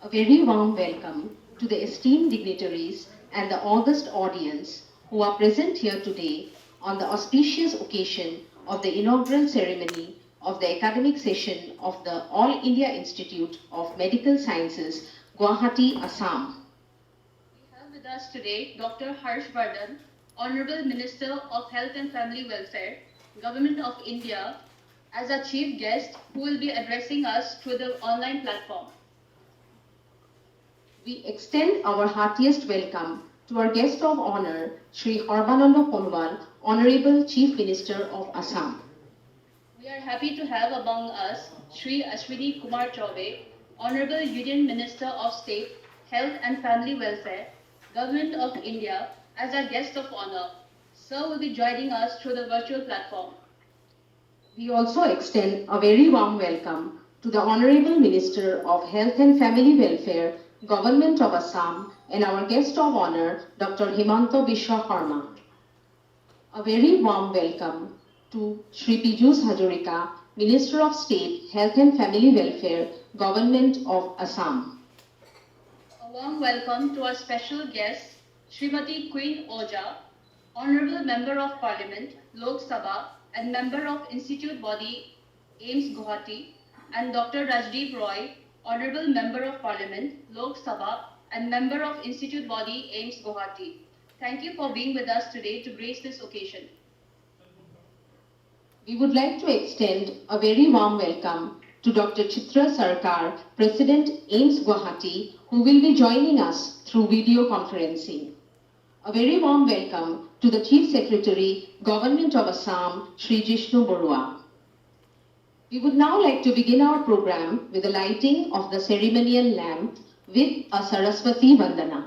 A very warm welcome to the esteemed dignitaries and the august audience who are present here today on the auspicious occasion of the inaugural ceremony of the academic session of the All India Institute of Medical Sciences, Guwahati, Assam. We have with us today Dr. Harsh Vardhan, Honorable Minister of Health and Family Welfare, Government of India, as our chief guest who will be addressing us through the online platform. We extend our heartiest welcome to our guest of honor, Sri Sarbananda Sonowal, Honorable Chief Minister of Assam. We are happy to have among us Sri Ashwini Kumar Chaube, Honorable Union Minister of State, Health and Family Welfare, Government of India, as our guest of honor. Sir will be joining us through the virtual platform. We also extend a very warm welcome to the Honorable Minister of Health and Family Welfare, Government of Assam, and our guest of honor, Dr. Himanta Biswa Sarma. A very warm welcome to Sri Piyush Hajorika, Minister of State, Health and Family Welfare, Government of Assam. A warm welcome to our special guest, Srimati Queen Oja, Honorable Member of Parliament, Lok Sabha, and Member of Institute Body, AIMS Guwahati, and Dr. Rajdeep Roy, Honorable Member of Parliament, Lok Sabha, and Member of Institute Body, AIMS Guwahati. Thank you for being with us today to grace this occasion. We would like to extend a very warm welcome to Dr. Chitra Sarkar, President AIMS Guwahati, who will be joining us through video conferencing. A very warm welcome to the Chief Secretary, Government of Assam, Sri Jishnu Borua. We would now like to begin our program with the lighting of the ceremonial lamp with a Saraswati Vandana.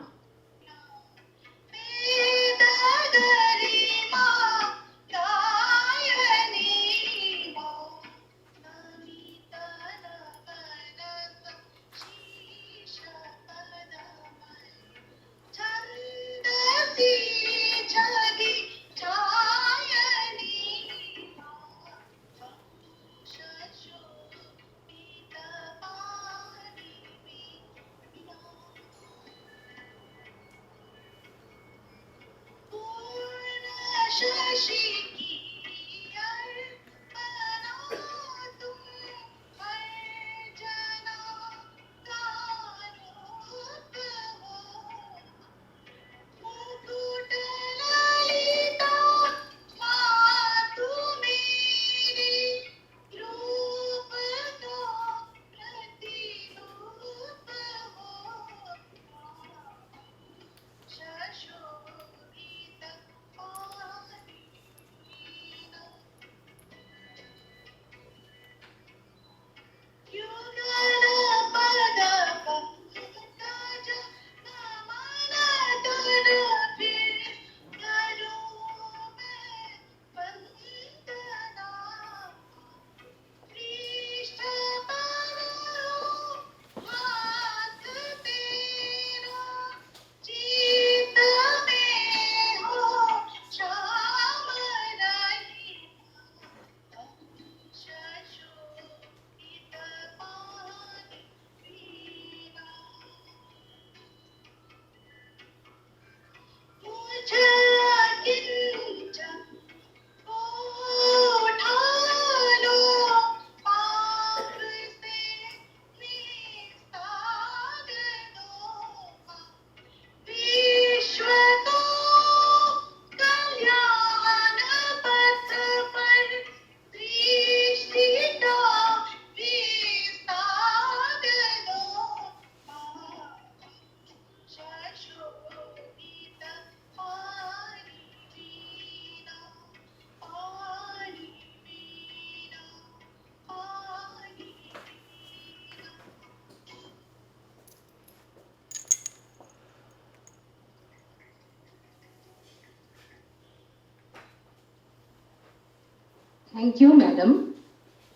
Thank you, Madam.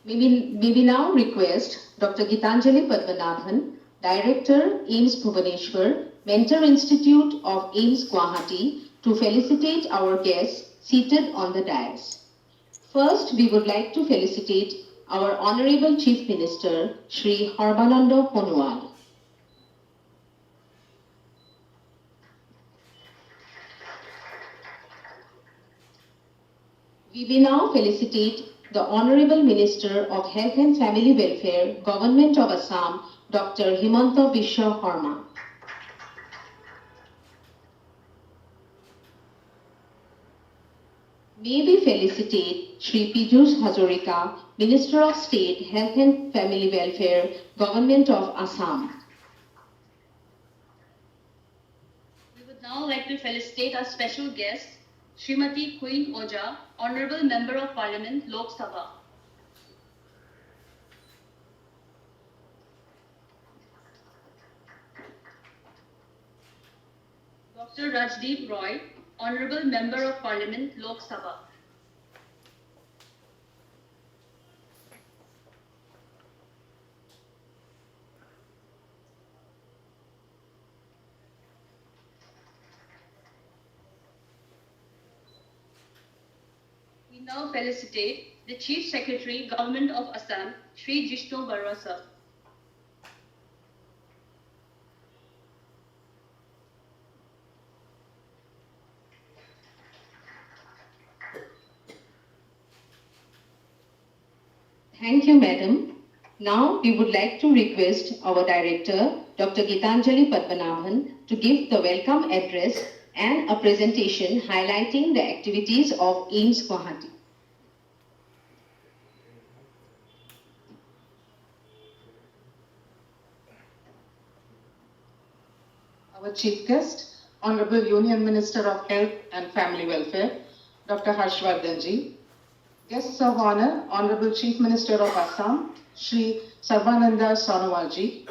May we now request Dr. Gitanjali Padmanabhan, Director, AIMS Bhubaneswar, Mentor Institute of AIMS Guwahati, to felicitate our guests seated on the dais. First, we would like to felicitate our Honorable Chief Minister, Sri Sarbananda Sonowal. We will now felicitate the Honorable Minister of Health and Family Welfare, Government of Assam, Dr. Himanta Biswa Sarma. May we felicitate Shri Piyush Hazarika, Minister of State, Health and Family Welfare, Government of Assam. We would now like to felicitate our special guest, Srimati Queen Oja, Honorable Member of Parliament, Lok Sabha. Dr. Rajdeep Roy, Honorable Member of Parliament, Lok Sabha. We now felicitate the Chief Secretary, Government of Assam, Shri Jishnu Barua sir. Thank you, Madam. Now we would like to request our Director, Dr. Gitanjali Padmanabhan, to give the welcome address and a presentation highlighting the activities of AIIMS Guwahati. Our Chief Guest, Honorable Union Minister of Health and Family Welfare, Dr. Harshvardhan Ji. Guests of Honor, Honorable Chief Minister of Assam, Shri Sarbananda Sonowal Ji.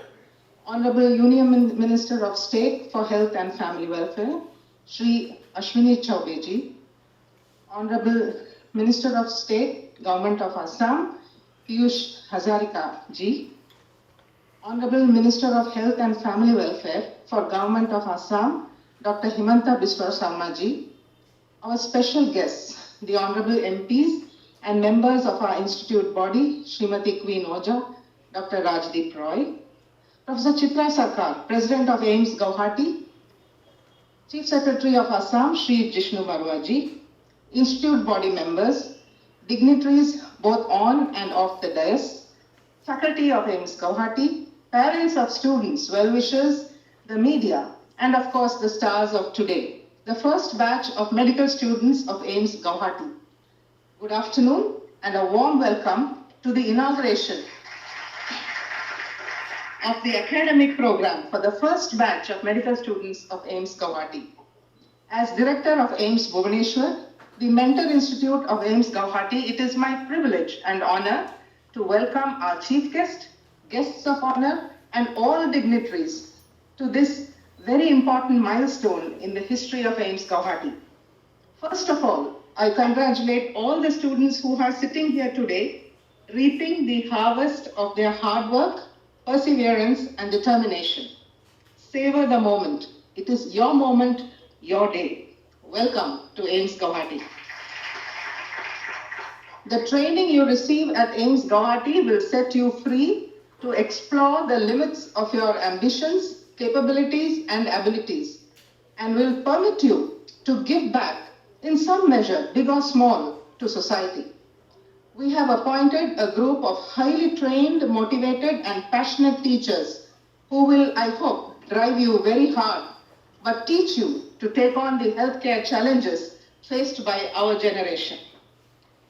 Honorable Union Minister of State for Health and Family Welfare, Shri Ashwini Chaubey Ji. Honorable Minister of State, Government of Assam, Piyush Hazarika Ji. Honorable Minister of Health and Family Welfare for Government of Assam, Dr. Himanta Biswa Sarma Ji. Our special guests, the Honorable MPs and members of our institute body, Srimati Queen Oja, Dr. Rajdeep Roy, Professor Chitra Sarkar, President of AIIMS Guwahati, Chief Secretary of Assam, Shri Jishnu Barua Ji, institute body members, dignitaries both on and off the dais, faculty of AIIMS Guwahati, parents of students, well-wishers, the media, and of course the stars of today, the first batch of medical students of AIIMS Guwahati. Good afternoon and a warm welcome to the inauguration of the academic program for the first batch of medical students of AIIMS Guwahati. As Director of AIIMS Bhubaneswar, the Mentor Institute of AIIMS Guwahati, it is my privilege and honor to welcome our chief guest, guests of honor, and all dignitaries to this very important milestone in the history of AIIMS Guwahati. First of all, I congratulate all the students who are sitting here today, reaping the harvest of their hard work, perseverance, and determination. Savor the moment. It is your moment, your day. Welcome to AIIMS Guwahati. The training you receive at AIIMS Guwahati will set you free to explore the limits of your ambitions, capabilities, and abilities, and will permit you to give back in some measure, big or small, to society. We have appointed a group of highly trained, motivated, and passionate teachers who will, I hope, drive you very hard, but teach you to take on the healthcare challenges faced by our generation.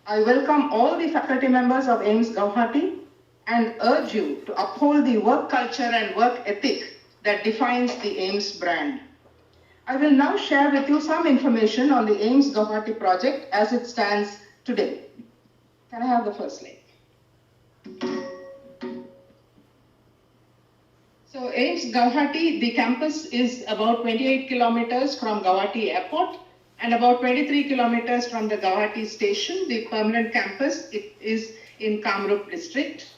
I welcome all the faculty members of AIIMS Guwahati and urge you to uphold the work culture and work ethic that defines the AIIMS brand. I will now share with you some information on the AIIMS Guwahati project as it stands today. Can I have the first slide? So AIIMS Guwahati, the campus is about 28 kilometers from Guwahati Airport and about 23 kilometers from the Guwahati station. The permanent campus, it is in Kamrup district.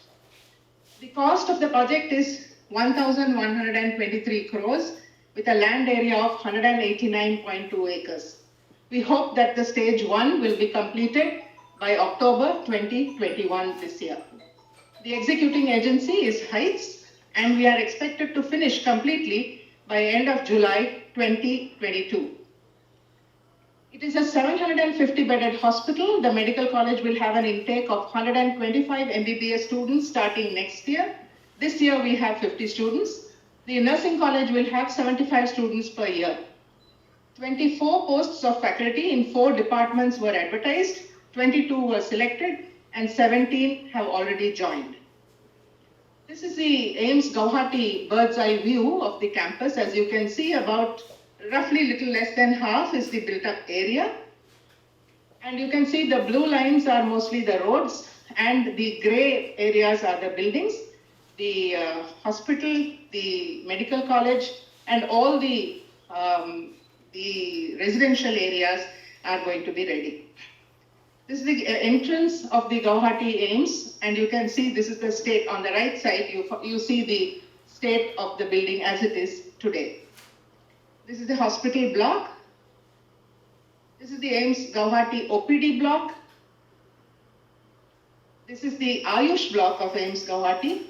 The cost of the project is 1,123 crores with a land area of 189.2 acres. We hope that the stage 1 will be completed by October 2021 this year. The executing agency is Heights, and we are expected to finish completely by end of July 2022. It is a 750-bedded hospital. The medical college will have an intake of 125 MBBS students starting next year. This year we have 50 students. The nursing college will have 75 students per year. 24 posts of faculty in 4 departments were advertised, 22 were selected, and 17 have already joined. This is the AIIMS Guwahati bird's eye view of the campus. As you can see, about roughly little less than half is the built up area. And you can see the blue lines are mostly the roads and the gray areas are the buildings. The hospital, the medical college, and all the residential areas are going to be ready. This is the entrance of the Guwahati AIIMS, and you can see this is the state on the right side. You see the state of the building as it is today. This is the hospital block. This is the AIIMS Guwahati OPD block. This is the Ayush block of AIIMS Guwahati.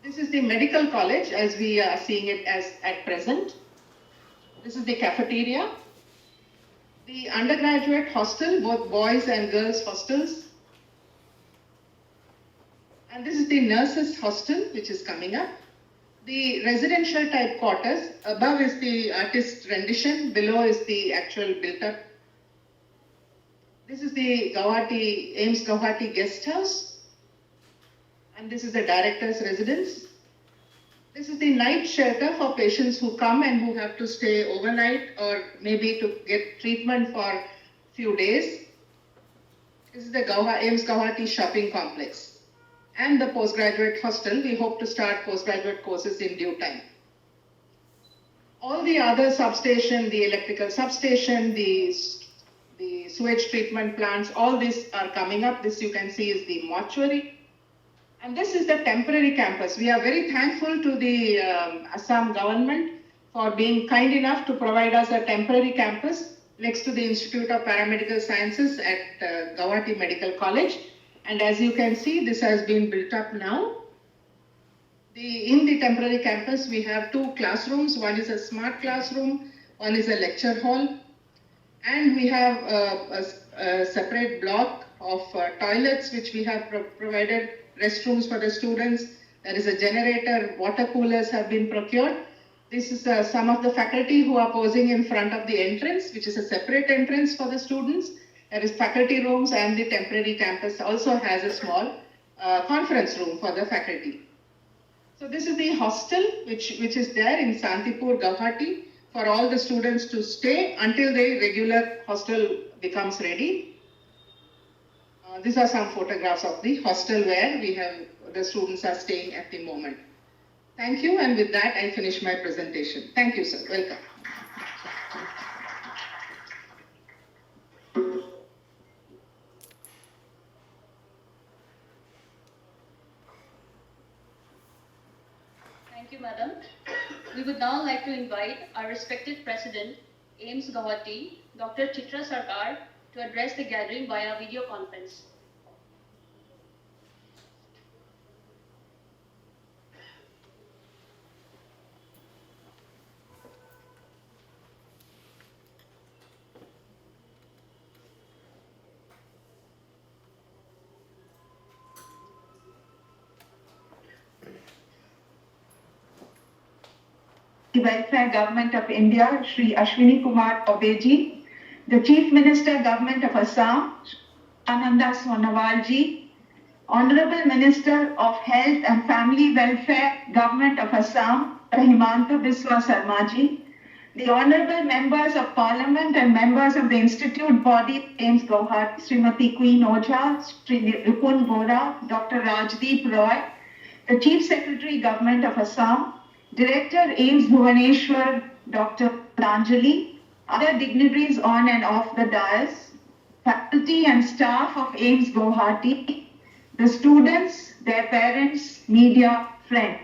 This is the medical college as we are seeing it as at present. This is the cafeteria. The undergraduate hostel, both boys and girls hostels. And this is the nurses hostel, which is coming up. The residential type quarters, above is the artist rendition, below is the actual built up. This is the AIIMS Guwahati guest house. And this is the director's residence. This is the night shelter for patients who come and who have to stay overnight or maybe to get treatment for a few days. This is the AIIMS Guwahati shopping complex. And the postgraduate hostel. We hope to start postgraduate courses in due time. All the other substation, the electrical substation, the sewage treatment plants, all these are coming up. This you can see is the mortuary. And this is the temporary campus. We are very thankful to the Assam government for being kind enough to provide us a temporary campus next to the Institute of Paramedical Sciences at Guwahati Medical College. And as you can see, this has been built up now. In the temporary campus, we have 2 classrooms. One is a smart classroom, one is a lecture hall. And we have a separate block of toilets, which we have provided, restrooms for the students. There is a generator, water coolers have been procured. This is some of the faculty who are posing in front of the entrance, which is a separate entrance for the students. There is faculty rooms, and the temporary campus also has a small conference room for the faculty. So this is the hostel which is there in Santipur, Guwahati, for all the students to stay until the regular hostel becomes ready. These are some photographs of the hostel where the students are staying at the moment. Thank you, and with that I finish my presentation. Thank you, sir. Welcome. Thank you, Madam. We would now like to invite our respected President, AIIMS Guwahati, Dr. Chitra Sarkar, to address the gathering via video conference. The Welfare Government of India, Shri Ashwini Kumar Obeji, the Chief Minister Government of Assam, Ananda Sonowalji, Honorable Minister of Health and Family Welfare Government of Assam, Himanta Biswa Sarmaji, the Honorable Members of Parliament and members of the Institute Body AIIMS Guwahati, Srimati Queen Oja, Sri Ripun Bora, Dr. Rajdeep Roy, the Chief Secretary Government of Assam, Director AIIMS Bhubaneswar, Dr. Anjali, other dignitaries on and off the dais, faculty and staff of AIIMS Guwahati, the students, their parents, media, friends.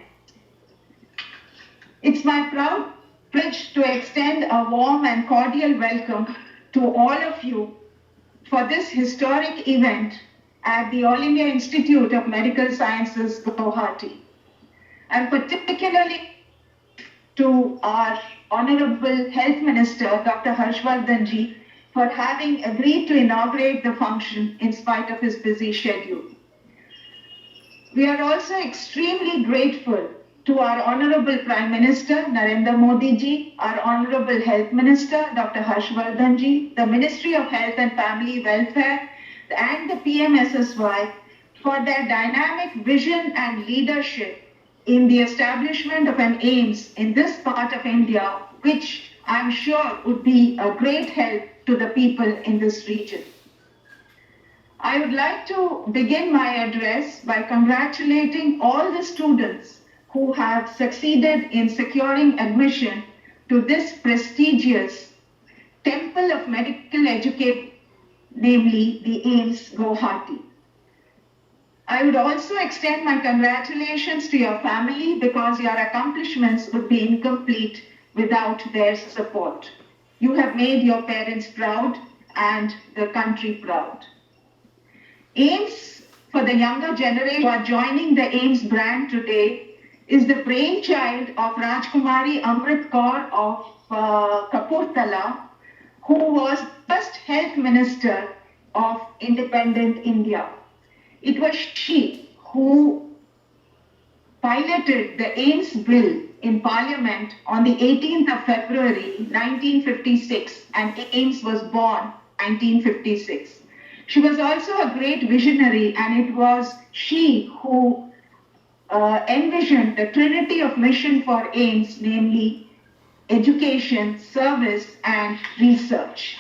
It's my proud privilege to extend a warm and cordial welcome to all of you for this historic event at the All India Institute of Medical Sciences, Guwahati. And particularly to to our Honorable Health Minister, Dr. Harshvardhan ji, for having agreed to inaugurate the function in spite of his busy schedule. We are also extremely grateful to our Honorable Prime Minister Narendra Modi ji, our Honorable Health Minister Dr. Harshvardhan ji, the Ministry of Health and Family Welfare and the PMSSY for their dynamic vision and leadership in the establishment of an AIIMS in this part of India, which I'm sure would be a great help to the people in this region. I would like to begin my address by congratulating all the students who have succeeded in securing admission to this prestigious Temple of Medical Education, namely the AIIMS Guwahati. I would also extend my congratulations to your family because your accomplishments would be incomplete without their support. You have made your parents proud and the country proud. AIIMS, for the younger generation who are joining the AIIMS brand today, is the brainchild of Rajkumari Amrit Kaur of Kapurthala, who was first health minister of independent India. It was she who piloted the AIIMS bill in Parliament on the 18th of February 1956, and AIIMS was born 1956. She was also a great visionary, and it was she who envisioned the trinity of mission for AIIMS, namely education, service, and research.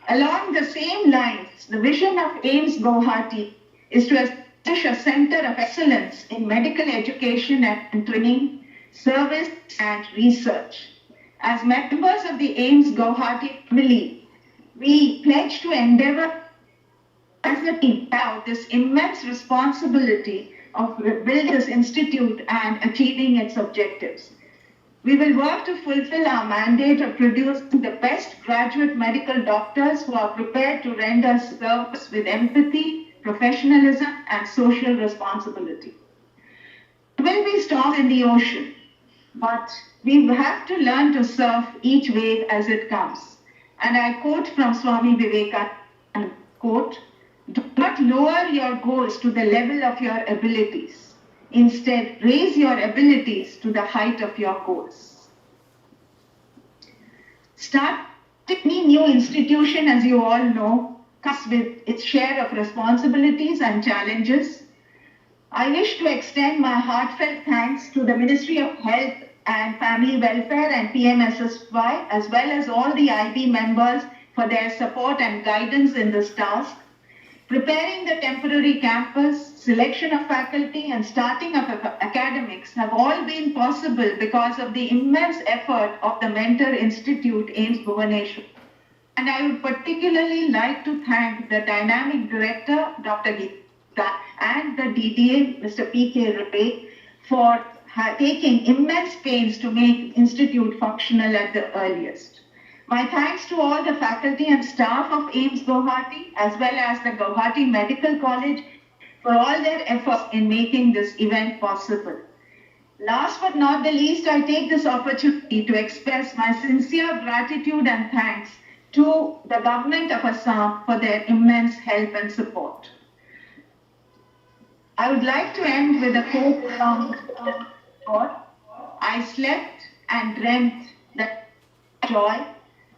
Along the same lines, the vision of AIIMS Guwahati is to establish a center of excellence in medical education and training, service, and research. As members of the AIIMS Guwahati family, we pledge to endeavor as a team out this immense responsibility of building this institute and achieving its objectives. We will work to fulfill our mandate of producing the best graduate medical doctors who are prepared to render service with empathy, professionalism, and social responsibility. There will be storms in the ocean, but we have to learn to surf each wave as it comes. And I quote from Swami Vivekananda, quote, "Do not lower your goals to the level of your abilities. Instead, raise your abilities to the height of your goals." Starting any new institution, as you all know, comes with its share of responsibilities and challenges. I wish to extend my heartfelt thanks to the Ministry of Health and Family Welfare and PMSSY, as well as all the IB members for their support and guidance in this task. Preparing the temporary campus, selection of faculty, and starting of academics have all been possible because of the immense effort of the Mentor Institute, AIIMS Bhubaneswar. And I would particularly like to thank the dynamic director, Dr. Geeta, and the DDA, Mr. P.K. Ray, for taking immense pains to make institute functional at the earliest. My thanks to all the faculty and staff of AIIMS Guwahati, as well as the Guwahati Medical College, for all their efforts in making this event possible. Last but not the least, I take this opportunity to express my sincere gratitude and thanks to the government of Assam for their immense help and support. I would like to end with a quote from God. "I slept and dreamt that joy.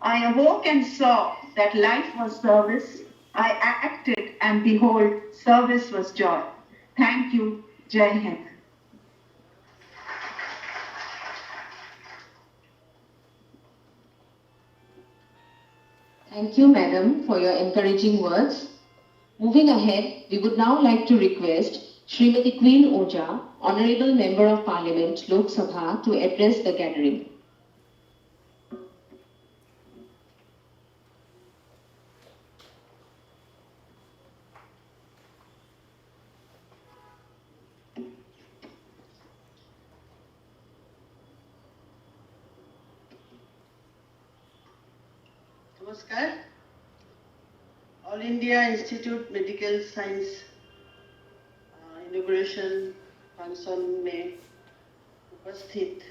I awoke and saw that life was service. I acted and behold, service was joy." Thank you. Jai Hind. Thank you, Madam, for your encouraging words. Moving ahead, we would now like to request Srimati Queen Oja, Honorable Member of Parliament, Lok Sabha, to address the gathering. नमस्कार। All India institute medical science inauguration function में उपस्थित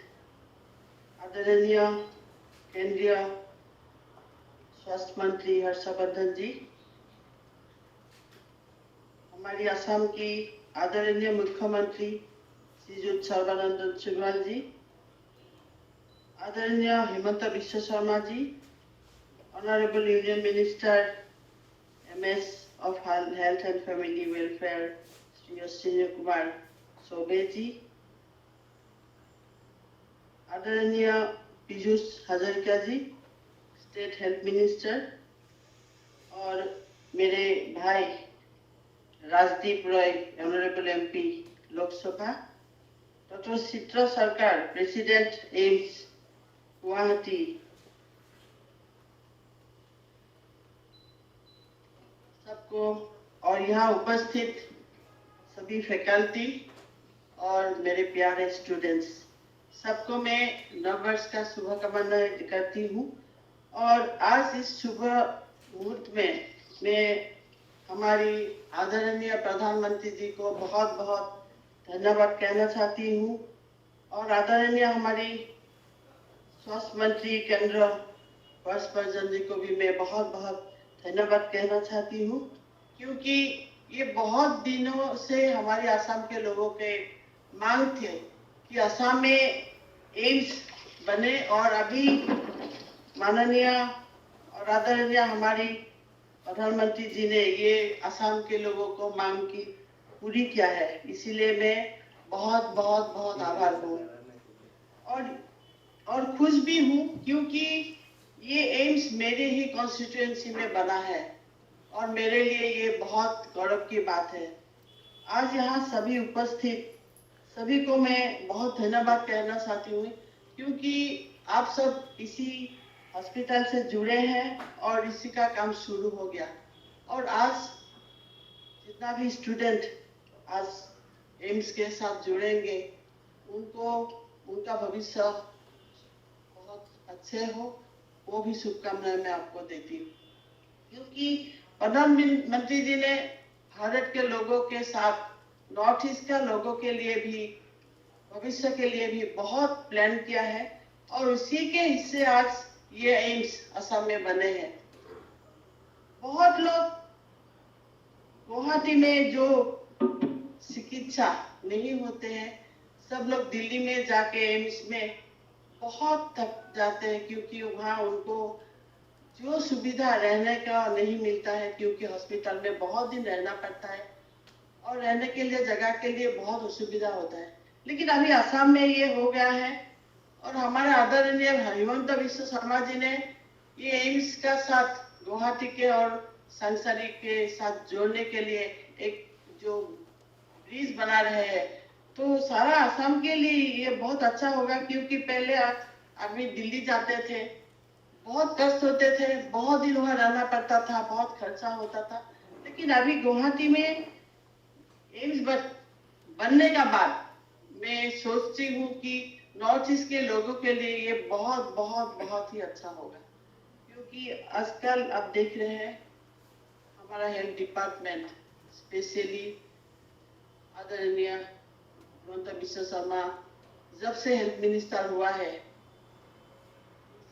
आदरणीय केंद्रीय स्वास्थ्य मंत्री हर्षवर्धन जी, हमारी असम की आदरणीय मुख्यमंत्री श्रीयुत सर्बानंद सोनोवाल जी, आदरणीय Himanta Biswa Sarma ji, honourable union minister MS of Health and Family Welfare Shri Ashwini Kumar Choubey ji, आदरणीय Piyush Hazarika ji, state health minister, और मेरे भाई Rajdeep Roy honourable MP Lok Sabha, doctor Chitra Sarkar president AIIMS Guwahati, सबको, और यहाँ उपस्थित सभी फैकल्टी और मेरे प्यारे स्टूडेंट्स, सबको मैं नववर्ष का शुभकामनाएं करती हूँ। और आज इस शुभ मुहूर्त में मैं हमारी आदरणीय प्रधानमंत्री जी को बहुत बहुत धन्यवाद कहना चाहती हूँ, और आदरणीय हमारी स्वास्थ्य मंत्री केंद्र हर्षवर्धन जी को भी मैं बहुत बहुत धन्यवाद कहना चाहती हूँ, क्योंकि ये बहुत दिनों से हमारे असम के लोगों के मांग थे कि असम में एम्स बने, और अभी माननीय और आदरणीय हमारी प्रधानमंत्री जी ने ये असम के लोगों को मांग की पूरी किया है, इसीलिए मैं बहुत बहुत बहुत आभार हूँ और खुश भी हूँ, क्योंकि ये एम्स मेरे ही कॉन्स्टिट्यूएंसी में बना है और मेरे लिए ये बहुत गौरव की बात है। आज यहाँ सभी उपस्थित सभी को मैं बहुत धन्यवाद कहना चाहती हूँ, क्योंकि आप सब इसी हॉस्पिटल से जुड़े हैं और इसी का काम शुरू हो गया, और आज जितना भी स्टूडेंट आज एम्स के साथ जुड़ेंगे उनको उनका भविष्य बहुत अच्छे हो, वो भी शुभकामनाएं मैं आपको देती हूँ, क्योंकि प्रधानमंत्री जी ने भारत के लोगों के साथ नॉर्थ ईस्ट के लोगों के लिए भी भविष्य के लिए भी बहुत प्लान किया है, और उसी के हिस्से आज ये एम्स असम में बने हैं। बहुत लोग गुवाहाटी में जो चिकित्सा नहीं होते हैं, सब लोग दिल्ली में जाके एम्स में बहुत थक जाते हैं, क्योंकि वहाँ उनको जो सुविधा रहने का नहीं मिलता है, क्योंकि हॉस्पिटल में बहुत दिन रहना पड़ता है और रहने के लिए जगह के लिए बहुत असुविधा होता है। लेकिन अभी असम में ये हो गया है, और हमारे आदरणीय हिमंत बिश्व शर्मा जी ने ये एम्स का साथ गुवाहाटी के और संसारी के साथ जोड़ने के लिए एक जो ब्रिज बना रहे हैं, तो सारा असम के लिए ये बहुत अच्छा होगा, क्योंकि पहले आदमी दिल्ली जाते थे, बहुत कष्ट होते थे, बहुत दिन वहां रहना पड़ता था, बहुत खर्चा होता था। लेकिन अभी गुवाहाटी में एम्स बनने का बाद मैं सोचती हूँ कि नॉर्थ ईस्ट के लोगों के लिए ये बहुत बहुत बहुत ही अच्छा होगा, क्योंकि आजकल आप देख रहे हैं हमारा हेल्थ डिपार्टमेंट, स्पेशली आदरणीय हिमंत बिश्व शर्मा जब से हेल्थ मिनिस्टर हुआ है,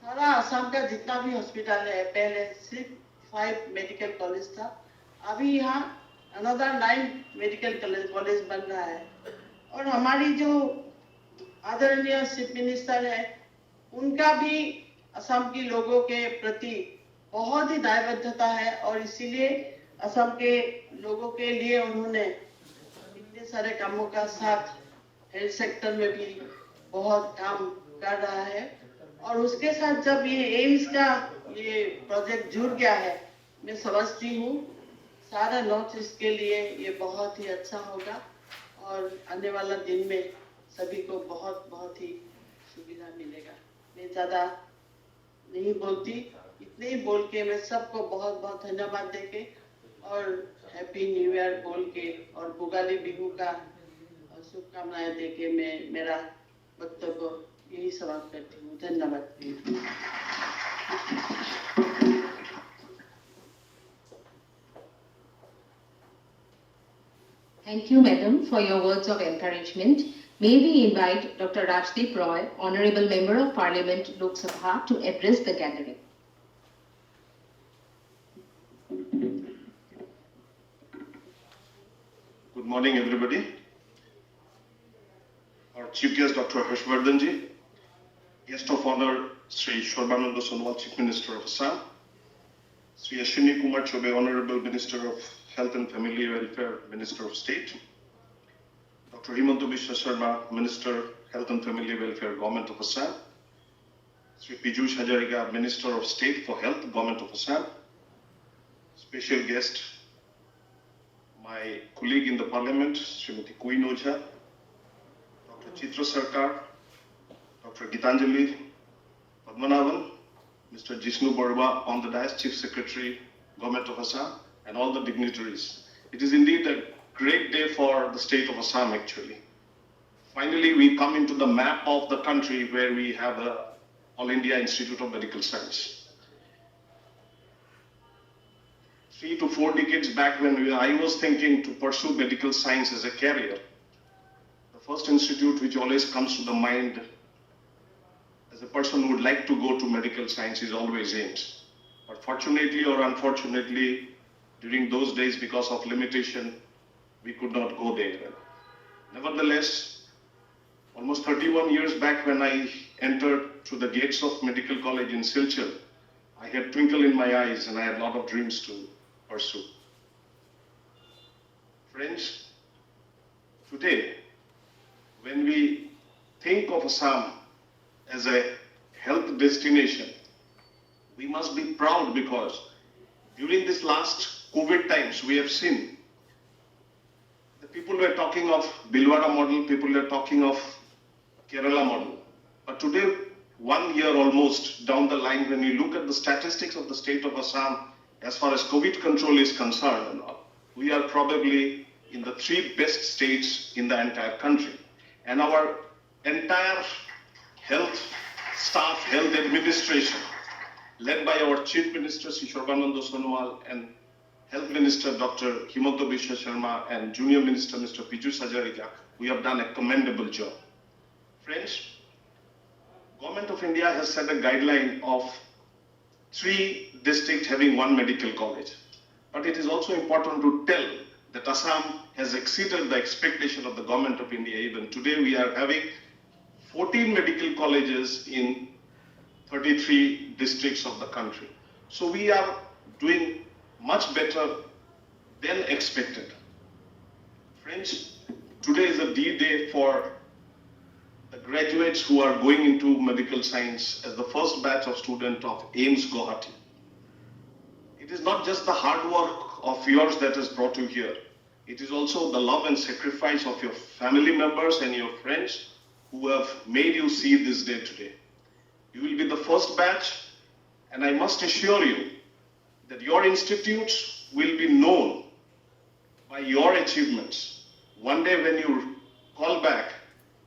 सारा असम का जितना भी हॉस्पिटल है, पहले सिर्फ 5 मेडिकल कॉलेज था, अभी यहाँ अनदर 9 मेडिकल कॉलेज बन रहा है। और हमारी जो आदरणीय चीफ मिनिस्टर है, उनका भी असम के लोगों के प्रति बहुत ही दायबद्धता है, और इसीलिए असम के लोगों के लिए उन्होंने इतने सारे कामों का साथ हेल्थ सेक्टर में भी बहुत काम कर रहा है। और उसके साथ जब ये एम्स का ये प्रोजेक्ट जुड़ गया है, मैं समझती हूँ सारा नॉर्थ ईस्ट के लिए ये बहुत ही अच्छा होगा, और आने वाला दिन में सभी को बहुत बहुत ही सुविधा मिलेगा। मैं ज़्यादा नहीं बोलती, इतने ही बोल के मैं सबको बहुत बहुत धन्यवाद देके और हैप्पी न्यू ईयर बोल के और भोगाली बिहू का शुभकामनाएं देके मैं मेरा वक्तव्य यही समाप्त करती हूँ। धन्यवाद। Thank you, madam, for your words of encouragement. May we invite Dr. Rajdeep Roy, Honorable Member of Parliament, Lok Sabha, to address the gathering. Good morning, everybody. Our Chief Guest, Dr. Harshvardhan ji, Guest of Honor, Sri Sarbananda Sonowal, Chief Minister of Assam, Sri Ashwini Kumar Choube, Honorable Minister of Health and Family Welfare, Minister of State, Dr. Himanta Biswa Sharma, Minister, Health and Family Welfare, Government of Assam, Sri Piyush Hazarika, Minister of State for Health, Government of Assam, special guest, my colleague in the Parliament, Srimati Queen Oja, Dr. Chitra Sarkar, Dr. Gitanjali Padmanabhan, Mr. Jishnu Barwa on the dais, Chief Secretary, Government of Assam, and all the dignitaries. It is indeed a great day for the state of Assam, actually. Finally, we come into the map of the country where we have the All India Institute of Medical Science. 3 to 4 decades back, when I was thinking to pursue medical science as a career, the first institute which always comes to the mind as a person who would like to go to medical science is always AIIMS. But fortunately or unfortunately, during those days, because of limitation, we could not go there. Nevertheless, almost 31 years back, when I entered through the gates of Medical College in Silchar, I had twinkle in my eyes and I had a lot of dreams to pursue. Friends, today, when we think of Assam as a health destination, we must be proud, because during this last COVID times, we have seen the people were talking of Bhilwara model, people were talking of Kerala model. But today, 1 year almost down the line, when you look at the statistics of the state of Assam, as far as COVID control is concerned, we are probably in the 3 best states in the entire country. And our entire health staff, health administration, led by our Chief Minister, Sri Sarbananda Sonowal, and Health Minister, Dr. Himanta Biswa Sharma, and Junior Minister, Mr. Piyush Hazarika, we have done a commendable job. Friends, Government of India has set a guideline of 3 districts having 1 medical college. But it is also important to tell that Assam has exceeded the expectation of the Government of India. Even today, we are having 14 medical colleges in 33 districts of the country. So we are doing much better than expected. Friends, today is a D-Day for the graduates who are going into medical science as the first batch of students of AIIMS Guwahati. It is not just the hard work of yours that has brought you here. It is also the love and sacrifice of your family members and your friends who have made you see this day today. You will be the first batch, and I must assure you that your institutes will be known by your achievements. One day when you call back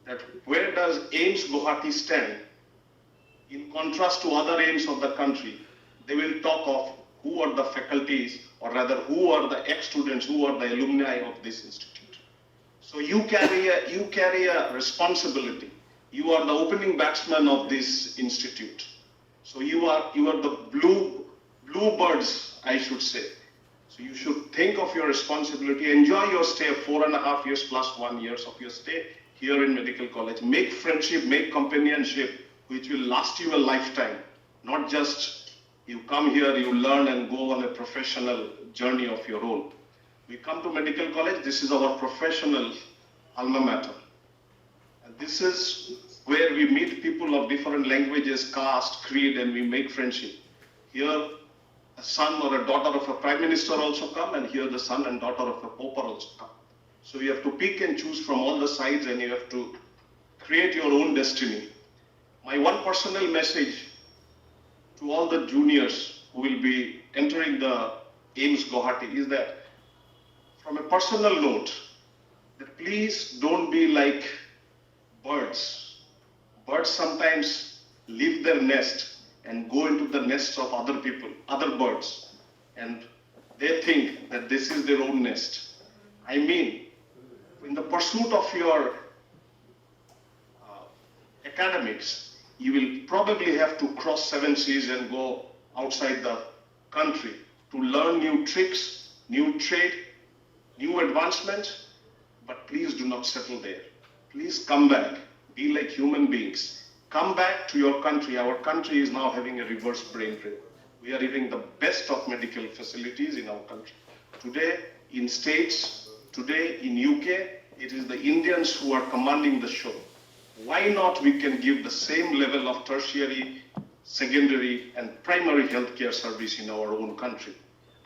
that where does AIIMS Guwahati stand in contrast to other AIIMS of the country, they will talk of who are the faculties, or rather who are the ex-students, who are the alumni of this institute. So you carry a responsibility. You are the opening batsman of this institute. So you are the bluebirds, I should say. So you should think of your responsibility. Enjoy your stay of 4.5 years plus 1 year of your stay here in Medical College. Make friendship, make companionship, which will last you a lifetime. Not just you come here, you learn and go on a professional journey of your own. We come to Medical College, this is our professional alma mater. And this is where we meet people of different languages, caste, creed, and we make friendship. Here, a son or a daughter of a prime minister also come, and here the son and daughter of a pauper also come. So you have to pick and choose from all the sides, and you have to create your own destiny. My one personal message to all the juniors who will be entering the AIIMS Guwahati is that, from a personal note, that please don't be like birds. Birds sometimes leave their nest and go into the nests of other people, other birds, and they think that this is their own nest. I mean, in the pursuit of your academics, you will probably have to cross 7 seas and go outside the country to learn new tricks, new trade, new advancements, but please do not settle there. Please come back, be like human beings. Come back to your country. Our country is now having a reverse brain drain. We are having the best of medical facilities in our country. Today in States, today in UK, it is the Indians who are commanding the show. Why not we can give the same level of tertiary, secondary and primary healthcare service in our own country?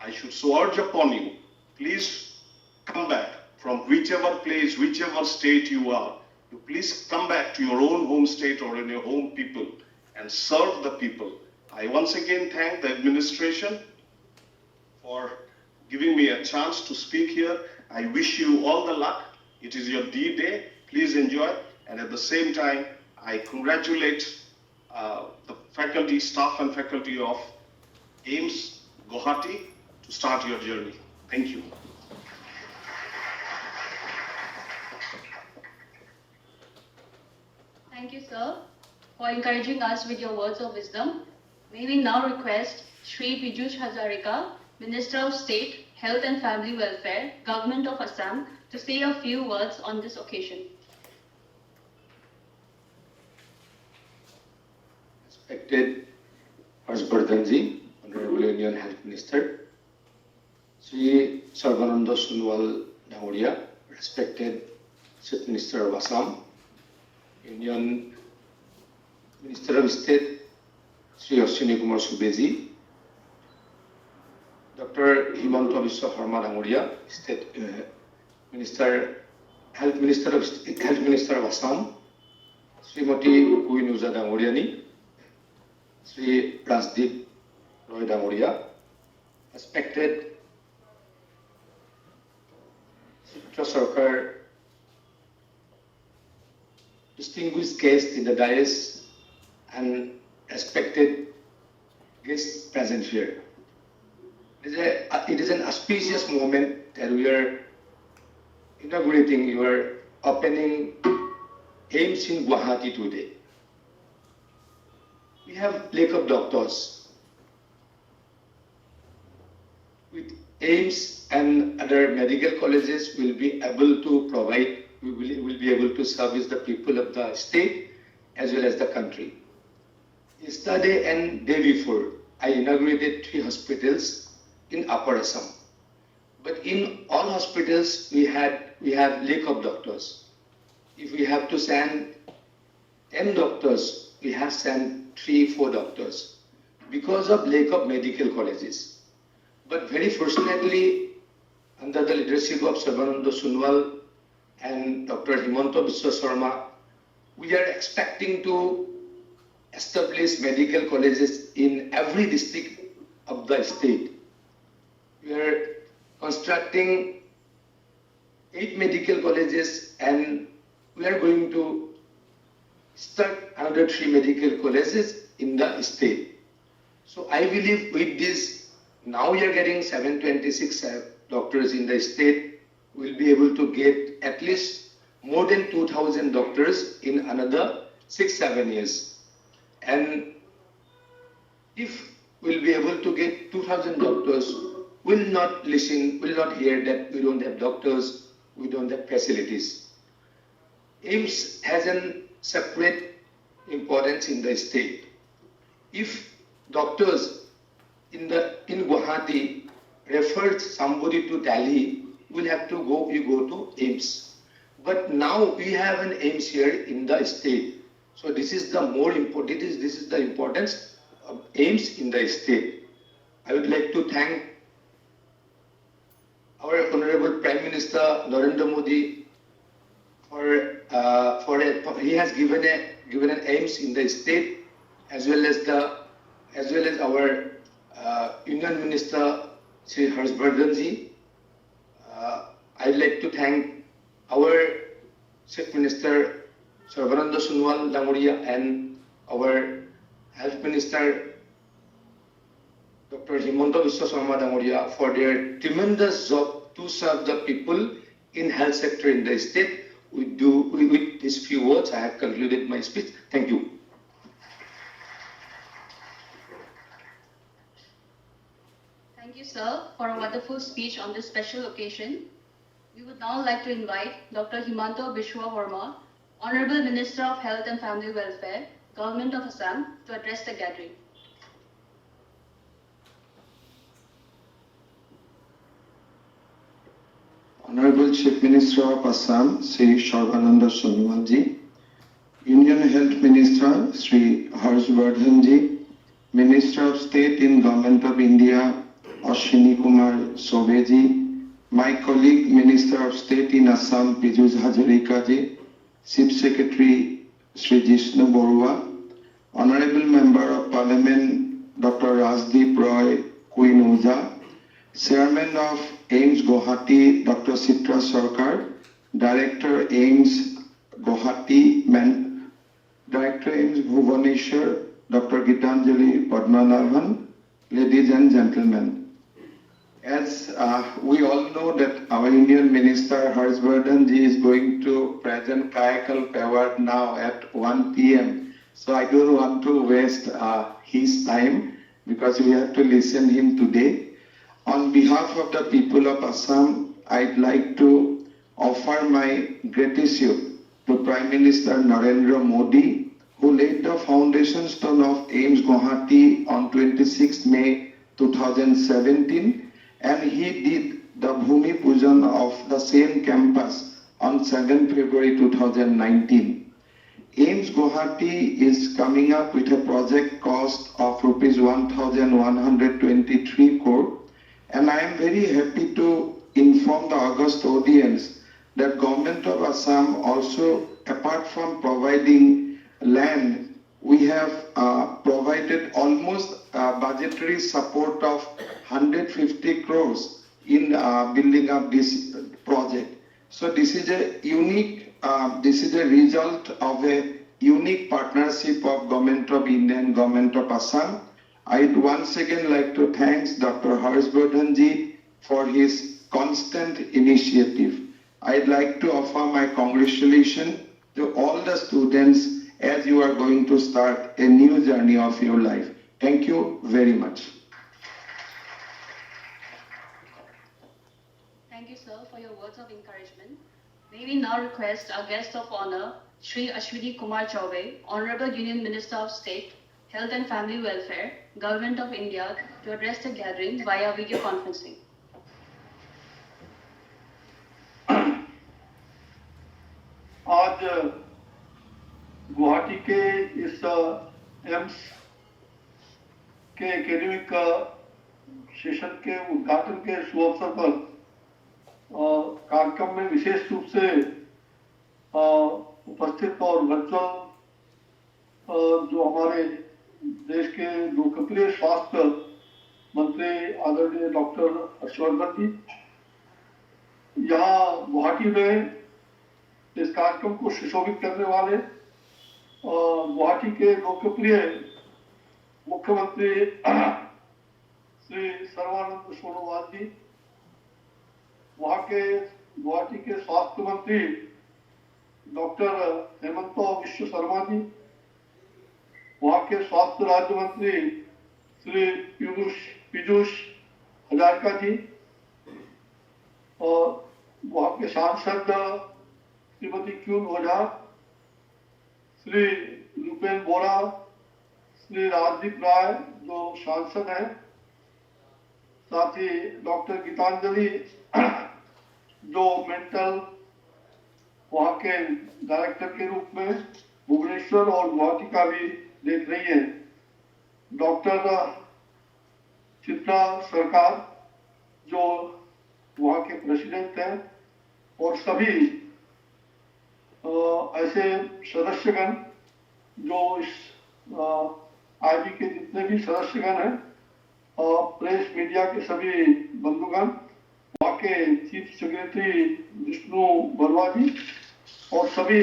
I should so urge upon you, please come back from whichever place, whichever state you are. You please come back to your own home state or in your home people and serve the people. I once again thank the administration for giving me a chance to speak here. I wish you all the luck. It is your D-Day. Please enjoy. And at the same time, I congratulate the faculty, staff and faculty of AIIMS Guwahati to start your journey. Thank you. Thank you, sir, for encouraging us with your words of wisdom. May we now request Shri Piyush Hazarika, Minister of State, Health and Family Welfare, Government of Assam, to say a few words on this occasion. Respected Harshvardhanji, Honorable Union Health Minister, Sri Sarbananda Sonowal Dangoria, respected Chief Minister of Assam, Union Minister of State, Sri Ashwini Kumar Choubey, Dr. Himanta Biswa Sarma Dangoria, State Minister, Health Minister of Assam, Srimati Queen Oja Dangoriani, Sri Rajdeep Roy Dangoria, respected Chitra Sarkar, distinguished guests in the dais, and respected guests present here. It is an auspicious moment that we are inaugurating your opening AIIMS in Guwahati today. We have lack of doctors. With AIIMS and other medical colleges, will be able to provide, we will be able to service the people of the state as well as the country. Yesterday and day before, I inaugurated 3 hospitals in Upper Assam. But in all hospitals, we have lack of doctors. If we have to send 10 doctors, we have sent 3-4 doctors because of lack of medical colleges. But very fortunately, under the leadership of Sarbananda Sonowal and Dr. Himanta Biswa Sarma, we are expecting to establish medical colleges in every district of the state. We are constructing 8 medical colleges and we are going to start another 3 medical colleges in the state. So I believe with this, now we are getting 726 doctors in the state. We'll be able to get at least more than 2,000 doctors in another 6-7 years. And if we'll be able to get 2,000 doctors, will not hear that we don't have doctors, we don't have facilities. AIIMS has a separate importance in the state. If doctors in Guwahati referred somebody to Delhi, we go to AIIMS. But now we have an AIIMS here in the state. So this is the more important, this is the importance of AIIMS in the state. I would like to thank our Honorable Prime Minister Narendra Modi he has given an AIIMS in the state, as well as our Union Minister Sri Harshvardhanji. I'd like to thank our Chief Minister Sarbananda Sonowal Dangoria and our Health Minister Dr. Himanta Biswa Sarma Dangoria for their tremendous job to serve the people in health sector in the state. with these few words, I have concluded my speech. Thank you. Thank you, sir, for a wonderful speech on this special occasion. We would now like to invite Dr. Himanta Biswa Verma, Honorable Minister of Health and Family Welfare, Government of Assam, to address the gathering. Honorable Chief Minister of Assam, Sri Sarbananda Sonowal ji, Union Health Minister, Sri Harshvardhan ji, Minister of State in Government of India, Ashwini Kumar Choube ji, my colleague Minister of State in Assam, Piyush Hazarika ji, Chief Secretary Sri Jishnu Borua, Honorable Member of Parliament Dr. Rajdeep Roy Queen Oja, Chairman of AIMS Guwahati Dr. Chitra Sarkar, Director AIMS Guwahati, Director AIMS Bhubaneswar Dr. Gitanjali Padmanabhan, ladies and gentlemen. As we all know that our Union Minister Harshvardhan ji is going to present Kayakalp Award now at 1 p.m. So I don't want to waste his time because we have to listen him today. On behalf of the people of Assam, I'd like to offer my gratitude to Prime Minister Narendra Modi, who laid the foundation stone of AIMS Guwahati on 26 May 2017, and he did the Bhumi Pujan of the same campus on 7 February 2019. AIMS Guwahati is coming up with a project cost of rupees 1,123 crore. And I am very happy to inform the august audience that Government of Assam also, apart from providing land, we have provided almost budgetary support of 150 crores in building up this project. So this is a unique, this is a result of a unique partnership of Government of India and Government of Assam. I'd once again like to thank Dr. Harshvardhan ji for his constant initiative. I'd like to offer my congratulations to all the students as you are going to start a new journey of your life. Thank you very much. Thank you, sir, for your words of encouragement. May we now request our guest of honor, Sri Ashwini Kumar Choube, Honorable Union Minister of State, Health and Family Welfare, Government of India, to address the gathering via video conferencing. आज गुवाहाटी के इस AIIMS के academic session के उद्घाटन के शुभ अवसर पर कार्यक्रम में विशेष रूप से उपस्थित और वर्चुअल जो हमारे देश के लोकप्रिय स्वास्थ्य मंत्री आदरणीय डॉक्टर हर्षवर्धन जी, यहाँ गुवाहाटी में इस कार्यक्रम को सुशोभित करने वाले गुवाहाटी के लोकप्रिय मुख्यमंत्री श्री सर्बानंद सोनोवाल जी, वहाँ के गुवाहाटी के स्वास्थ्य मंत्री डॉक्टर हेमंत बिश्व शर्मा जी, वहाँ के स्वास्थ्य राज्य मंत्री श्री पीयूष हजारिका जी, और वहाँ के सांसद श्रीमती क्यून ओझा, श्री रूपेन बोरा, श्री राजदीप राय जो सांसद हैं, साथ ही डॉक्टर गीतांजलि जो मेंटल वहाँ के डायरेक्टर के रूप में भुवनेश्वर और गुवाहाटी का भी देख रही है, डॉक्टर चित्रा सरकार जो वहाँ के प्रेसिडेंट हैं, और सभी ऐसे सदस्यगण जो इस आईबी के जितने भी सदस्यगण हैं, प्रेस मीडिया के सभी बंधुगण, वहाँ के चीफ सेक्रेटरी विष्णु बरुआ जी, और सभी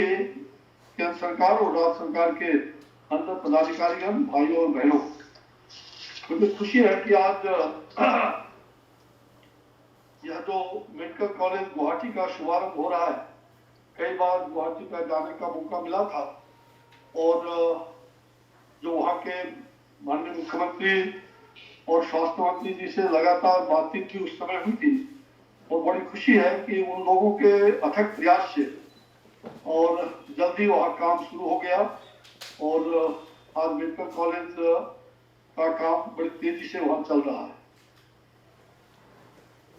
केंद्र सरकार और राज्य सरकार के अन्य पदाधिकारीगण, भाइयों और बहनों, मुझे खुशी है कि आज यह जो मेडिकल कॉलेज गुवाहाटी का शुभारंभ हो रहा है, कई बार गुवाहाटी का जाने का मौका मिला था और जो वहाँ के माननीय मुख्यमंत्री और स्वास्थ्य मंत्री जी से लगातार बातचीत भी उस समय हुई थी और बड़ी खुशी है कि उन लोगों के अथक प्रयास से और जल्दी वहाँ काम शुरू हो गया और आज मेडिकल कॉलेज का काम बड़ी तेजी से वहाँ चल रहा है।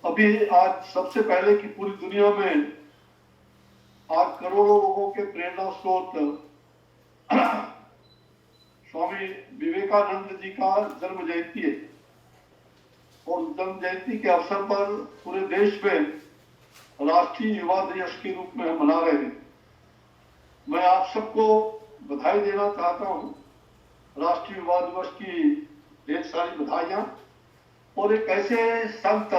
अभी आज सबसे पहले कि पूरी दुनिया में आज करोड़ों लोगों के प्रेरणा स्रोत स्वामी विवेकानंद जी का जन्म जयंती है और जन्म जयंती के अवसर पर पूरे देश में राष्ट्रीय युवा दिवस के रूप में हम मना रहे हैं। मैं आप सबको बधाई देना चाहता हूं, राष्ट्रीय युवा दिवस की ढेर सारी बधाइयां। और एक ऐसे संत,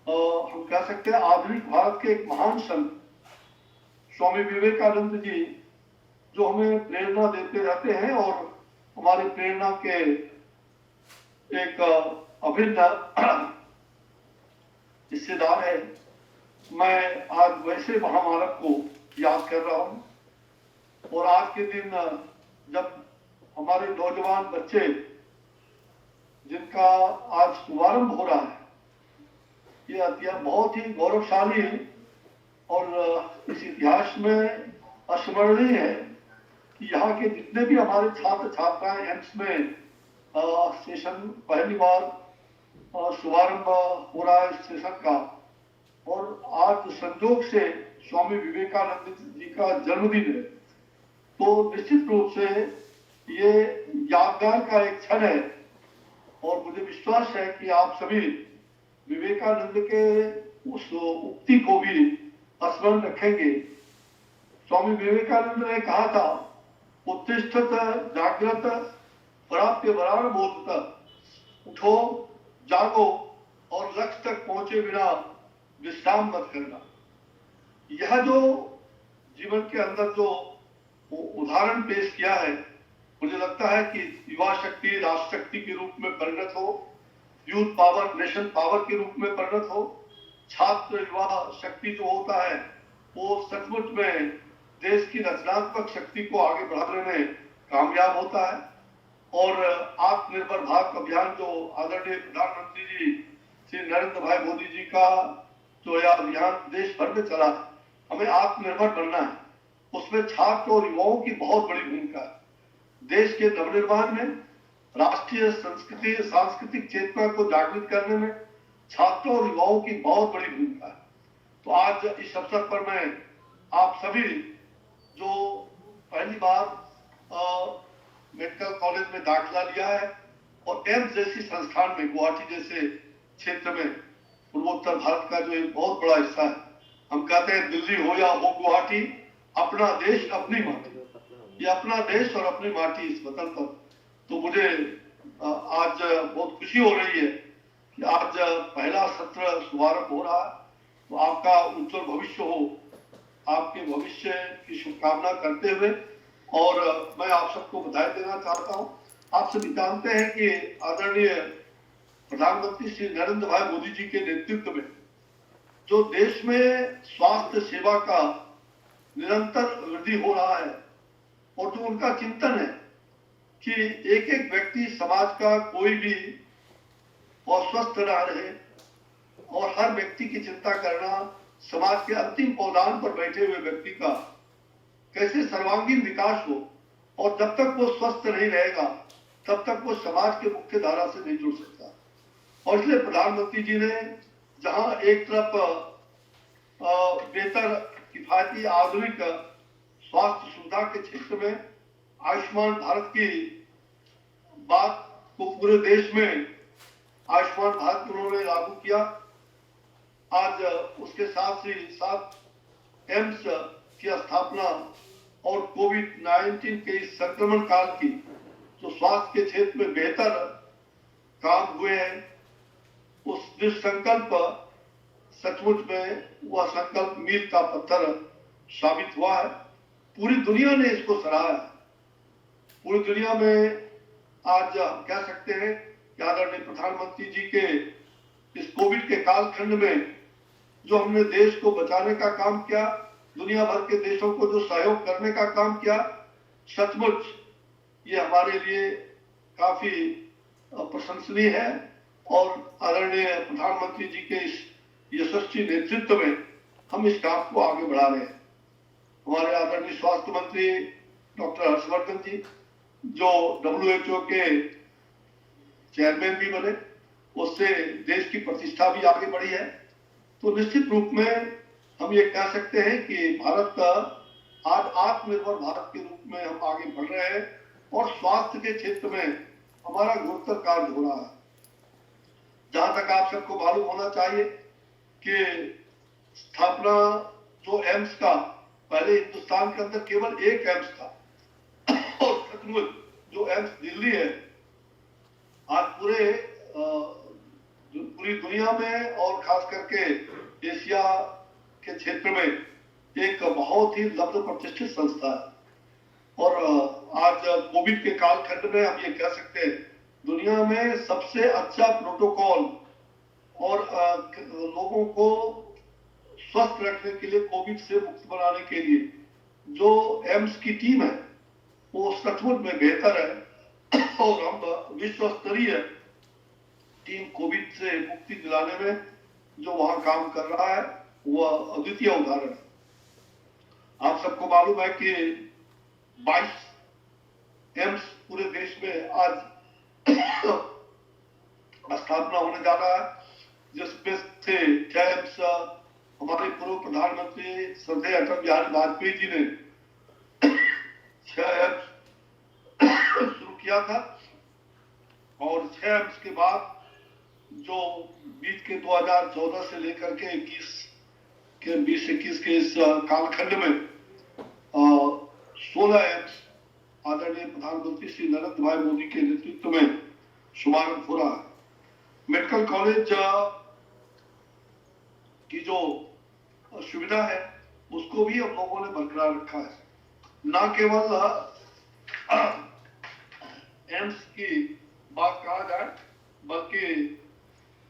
हम कह सकते हैं आधुनिक भारत के एक महान संत स्वामी विवेकानंद जी, जो हमें प्रेरणा देते रहते हैं और हमारी प्रेरणा के एक अभिन्न हिस्सेदार है। मैं आज वैसे महामानव को याद कर रहा हूं और आज के दिन जब हमारे नौजवान बच्चे जिनका आज शुभारंभ हो रहा है, ये बहुत ही गौरवशाली और इस इतिहास में अस्मरणीय है कि यहाँ के जितने भी हमारे छात्र छात्राएं एम्स में सेशन पहली बार शुभारंभ हो रहा है इस सेशन का और आज संयोग से स्वामी विवेकानंद जी का जन्मदिन है, तो निश्चित रूप से ये यादगार का एक क्षण है और मुझे विश्वास है कि आप सभी विवेकानंद के उस उक्ति को भी स्मरण रखेंगे। स्वामी विवेकानंद ने कहा था, उत्तिष्ठत जागृत प्राप्य वराण बोधत, उठो जागो और लक्ष्य तक पहुंचे बिना विश्राम मत करना। यह जो जीवन के अंदर जो उदाहरण पेश किया है, मुझे लगता है कि युवा शक्ति राष्ट्र शक्ति के रूप में परिणत हो, यूथ पावर नेशन पावर के रूप में परिणत हो। छात्र युवा शक्ति जो होता है वो सचमुच में देश की रचनात्मक शक्ति को आगे बढ़ाने में कामयाब होता है। और आत्मनिर्भर भारत अभियान जो आदरणीय प्रधानमंत्री जी श्री नरेंद्र भाई मोदी जी का जो यह अभियान देश भर में चला, हमें आत्मनिर्भर बनना है, उसमें छात्र और युवाओं की बहुत बड़ी भूमिका है। देश के नवनिर्माण में, राष्ट्रीय संस्कृति सांस्कृतिक चेतना को जागृत करने में छात्रों और युवाओं की बहुत बड़ी भूमिका है। तो आज इस अवसर पर मैं आप सभी जो पहली बार मेडिकल कॉलेज में दाखिला लिया है और एम्स जैसी संस्थान में, गुवाहाटी जैसे क्षेत्र में, पूर्वोत्तर भारत का जो एक बहुत बड़ा हिस्सा है, हम कहते हैं दिल्ली हो या हो गुवाहाटी, अपना देश अपनी माटी, ये अपना देश और अपनी माटी इस वतन पर। तो मुझे आज बहुत खुशी हो रही है कि आज पहला सत्र शुभारंभ हो रहा है। तो आपका उज्जवल भविष्य हो, आपके भविष्य की शुभकामना करते हुए और मैं आप सबको बधाई देना चाहता हूं। आप सभी जानते हैं कि आदरणीय प्रधानमंत्री श्री नरेंद्र भाई मोदी जी के नेतृत्व में जो देश में स्वास्थ्य सेवा का निरंतर वृद्धि हो रहा है और जो उनका चिंतन है कि एक एक व्यक्ति समाज का कोई भी अस्वस्थ ना रहे और हर व्यक्ति की चिंता करना, समाज के अंतिम पौधान पर बैठे हुए व्यक्ति का कैसे सर्वांगीण विकास हो और जब तक वो स्वस्थ नहीं रहेगा तब तक वो समाज के मुख्य धारा से नहीं जुड़ सकता। और इसलिए प्रधानमंत्री जी ने जहां एक तरफ बेहतर किफायती आधुनिक स्वास्थ्य सुविधा के क्षेत्र में आयुष्मान भारत की बात को पूरे देश में आयुष्मान भारत उन्होंने लागू किया, आज उसके साथ ही साथ एम्स की स्थापना और कोविड-19 के इस संक्रमण काल की जो स्वास्थ्य के क्षेत्र में बेहतर काम हुए हैं, उस संकल्प सचमुच में वह संकल्प मील का पत्थर साबित हुआ है। पूरी दुनिया ने इसको सराहा है। पूरी दुनिया में आज हम कह सकते हैं कि आदरणीय प्रधानमंत्री जी के इस कोविड के कालखंड में जो हमने देश को बचाने का काम किया, दुनिया भर के देशों को जो सहयोग करने का काम किया, सचमुच ये हमारे लिए काफी प्रशंसनीय है। और आदरणीय प्रधानमंत्री जी के इस यशस्वी नेतृत्व में हम इस काम को आगे बढ़ा रहे हैं। हमारे आदरणीय स्वास्थ्य मंत्री डॉक्टर हर्षवर्धन जी, जो WHO के चेयरमैन भी बने, उससे देश की प्रतिष्ठा भी आगे बढ़ी है। तो निश्चित रूप में हम ये कह सकते हैं कि भारत आज आत्मनिर्भर भारत के रूप में हम आगे बढ़ रहे हैं और स्वास्थ्य के क्षेत्र में हमारा गुरुतर कार्य हो रहा है। जहां तक आप सबको मालूम होना चाहिए कि स्थापना जो एम्स का, पहले हिंदुस्तान के अंदर केवल एक एम्स था और सचमुच जो एम्स दिल्ली है आज पूरी दुनिया में और खास करके एशिया के क्षेत्र में एक बहुत ही लब्ध प्रतिष्ठित संस्था है। और आज कोविड के कालखंड में हम ये कह सकते हैं दुनिया में सबसे अच्छा प्रोटोकॉल और लोगों को स्वस्थ रखने के लिए, कोविड से मुक्त बनाने के लिए जो एम्स की टीम है वो सचमुच में बेहतर है। और हम विश्व स्तरीय टीम कोविड से मुक्ति दिलाने में जो वहां काम कर रहा है वह अद्वितीय उदाहरण है। आप सबको मालूम है कि 22 एम्स पूरे देश में आज स्थापना होने जा रहा है, जिसमें से 6 एम्स हमारे पूर्व प्रधानमंत्री श्रद्धेय अटल बिहारी वाजपेयी जी ने 6 एम्स शुरू किया था। और 6 एम्स के बाद जो बीच के 2014 से लेकर के 20-21 के इस कालखंड में 16 एम्स आदरणीय प्रधानमंत्री श्री नरेंद्र भाई मोदी के नेतृत्व में शुभारंभ हो रहा है। मेडिकल कॉलेज की जो सुविधा है उसको भी हम लोगों ने बरकरार रखा है। न केवल एम्स की बात कहा जाए, बल्कि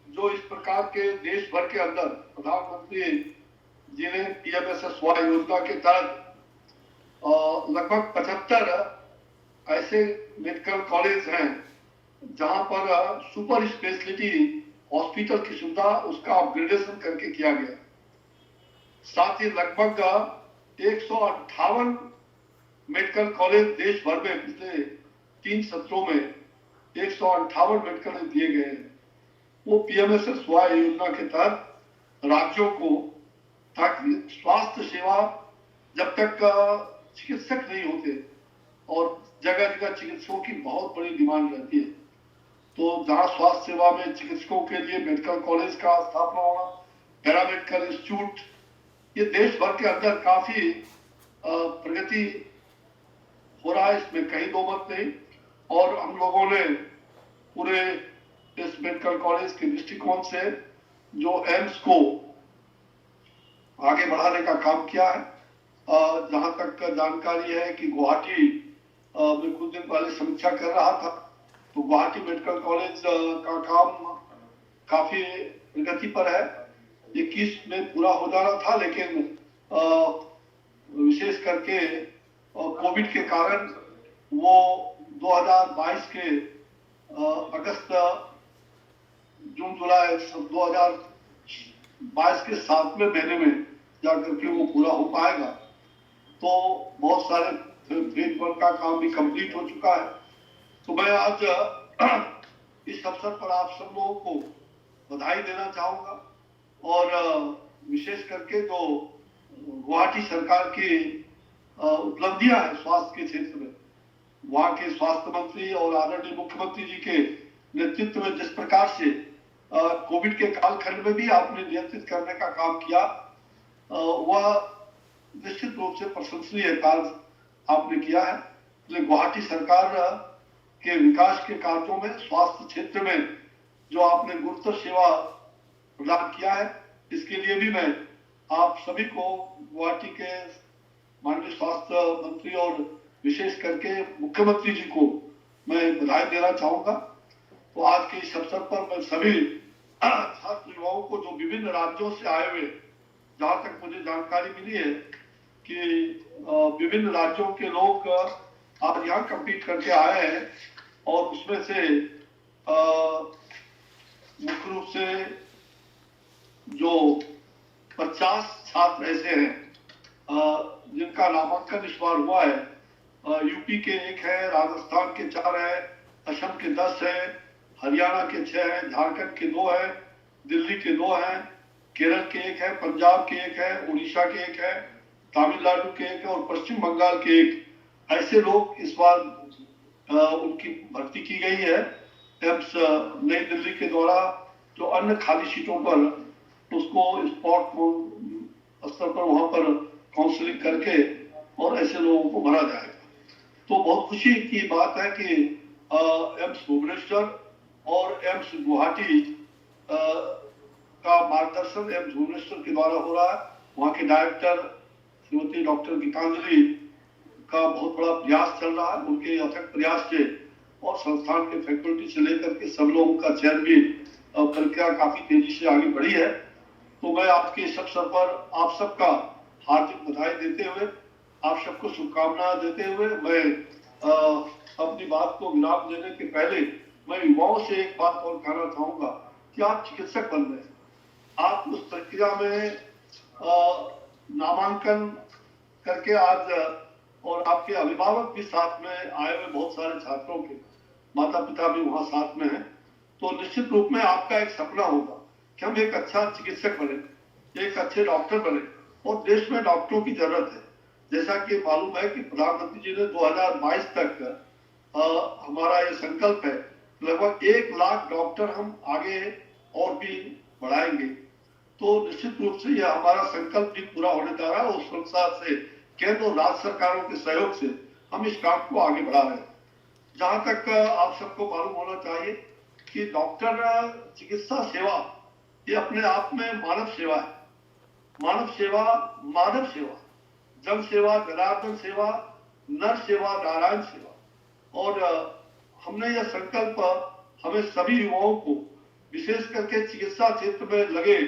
जो इस प्रकार के देश भर के अंदर प्रधानमंत्री जी ने PMSSY योजना के तहत लगभग 75 ऐसे मेडिकल कॉलेज हैं जहां पर सुपर स्पेशलिटी हॉस्पिटल की सुविधा उसका अपग्रेडेशन करके किया गया। साथ ही लगभग 158 मेडिकल कॉलेज देश भर में पिछले 3 सत्रों में 158 मेडिकल कॉलेज दिए गए हैं। वो PMSSY योजना के तहत राज्यों को, ताकि स्वास्थ्य सेवा जब तक चिकित्सक नहीं होते और जगह जगह चिकित्सकों की बहुत बड़ी डिमांड रहती है, तो जहां स्वास्थ्य सेवा में चिकित्सकों के लिए मेडिकल कॉलेज का स्थापना होना, पैरामेडिकल इंस्टीट्यूट, ये देश भर के अंदर काफी प्रगति हो रहा है, इसमें कहीं दो मत नहीं। और हम लोगों ने पूरे इस मेडिकल कॉलेज के दृष्टिकोण से जो एम्स को आगे बढ़ाने का काम किया है। जहां तक जानकारी है कि गुवाहाटी में कुछ दिन पहले समीक्षा कर रहा था, तो गुवाहाटी मेडिकल कॉलेज का काम काफी प्रगति पर है। 21 में पूरा हो जाना था, लेकिन विशेष करके कोविड के कारण वो 2022 के अगस्त, जून, जुलाई 2022 के 7वें महीने में जाकर के वो पूरा हो पाएगा। तो बहुत सारे फेज 1 का काम भी कंप्लीट हो चुका है। तो मैं आज इस अवसर पर आप सब लोगों को बधाई देना चाहूंगा और विशेष करके जो गुवाहाटी सरकार की उपलब्धियां हैं स्वास्थ्य के क्षेत्र में, वहां के स्वास्थ्य मंत्री और आदरणीय मुख्यमंत्री जी के नेतृत्व में जिस प्रकार से कोविड के कालखंड में भी आपने नियंत्रित करने का काम किया, वह निश्चित रूप से प्रशंसनीय कार्य आपने किया है। इसलिए गुवाहाटी सरकार के विकास के कार्यों में स्वास्थ्य क्षेत्र में जो आपने गुरुतर सेवा प्रदान किया है, इसके लिए भी मैं आप सभी को, गुवाहाटी के माननीय स्वास्थ्य मंत्री और विशेष करके मुख्यमंत्री जी को मैं बधाई देना चाहूंगा। तो आज के इस अवसर पर मैं सभी छात्र युवाओं को जो विभिन्न राज्यों से आए हुए, जहां तक मुझे जानकारी मिली है कि विभिन्न राज्यों के लोग आज यहाँ कम्पीट करके आए हैं और उसमें से मुख्य रूप से जो 50 छात्र ऐसे हैं जिनका नामांकन इस बार हुआ है। यूपी के 1 है, राजस्थान के 4 है, असम के 10 है, हरियाणा के 6 है, झारखंड के 2 है, दिल्ली के 2 हैं, केरल के 1 है, पंजाब के 1 है, उड़ीसा के 1 है, तमिलनाडु के 1 है और पश्चिम बंगाल के 1। ऐसे लोग इस बार उनकी भर्ती की गई है। एम्स नई दिल्ली के द्वारा जो अन्य खाली सीटों पर उसको स्पॉट स्तर पर वहां पर काउंसलिंग करके और ऐसे लोगों को भरा जाएगा। तो बहुत खुशी की बात है कि एम्स भुवनेश्वर और एम्स गुवाहाटी का मार्गदर्शन एम्स भुवनेश्वर के द्वारा हो रहा है। वहाँ के डायरेक्टर श्रीमती डॉक्टर गीतांजलि का बहुत बड़ा प्रयास चल रहा है। उनके अथक प्रयास से और संस्थान के फैकल्टी से लेकर के सब लोगों का चयन भी प्रक्रिया काफी तेजी से आगे बढ़ी है। तो मैं आपके इस अवसर पर आप सबका हार्दिक बधाई देते हुए, आप सबको शुभकामनाएं देते हुए मैं अपनी बात को विराम देने के पहले मैं युवाओं से एक बात और कहना चाहूंगा कि आप चिकित्सक बन रहे हैं। आप उस प्रक्रिया में नामांकन करके आज और आपके अभिभावक भी साथ में आए हुए, बहुत सारे छात्रों के माता पिता भी वहां साथ में हैं। तो निश्चित रूप में आपका एक सपना होगा कि हम एक अच्छा चिकित्सक बने, एक अच्छे डॉक्टर बने और देश में डॉक्टरों की जरूरत है। जैसा कि मालूम है कि प्रधानमंत्री जी ने 2022 तक हमारा ये संकल्प है, लगभग 1 लाख डॉक्टर हम आगे और भी बढ़ाएंगे। तो निश्चित रूप से यह हमारा संकल्प भी पूरा होने जा रहा है। उस अनुसार से केंद्र और राज्य सरकारों के सहयोग से हम इस काम को आगे बढ़ा रहे हैं। जहां तक आप सबको मालूम होना चाहिए कि डॉक्टर चिकित्सा सेवा ये अपने आप में मानव सेवा है। मानव सेवा, मानव सेवा, जन सेवा, जनार्दन सेवा, नर सेवा, नारायण सेवा। और हमने यह संकल्प हमें सभी युवाओं को, विशेष करके चिकित्सा क्षेत्र में लगे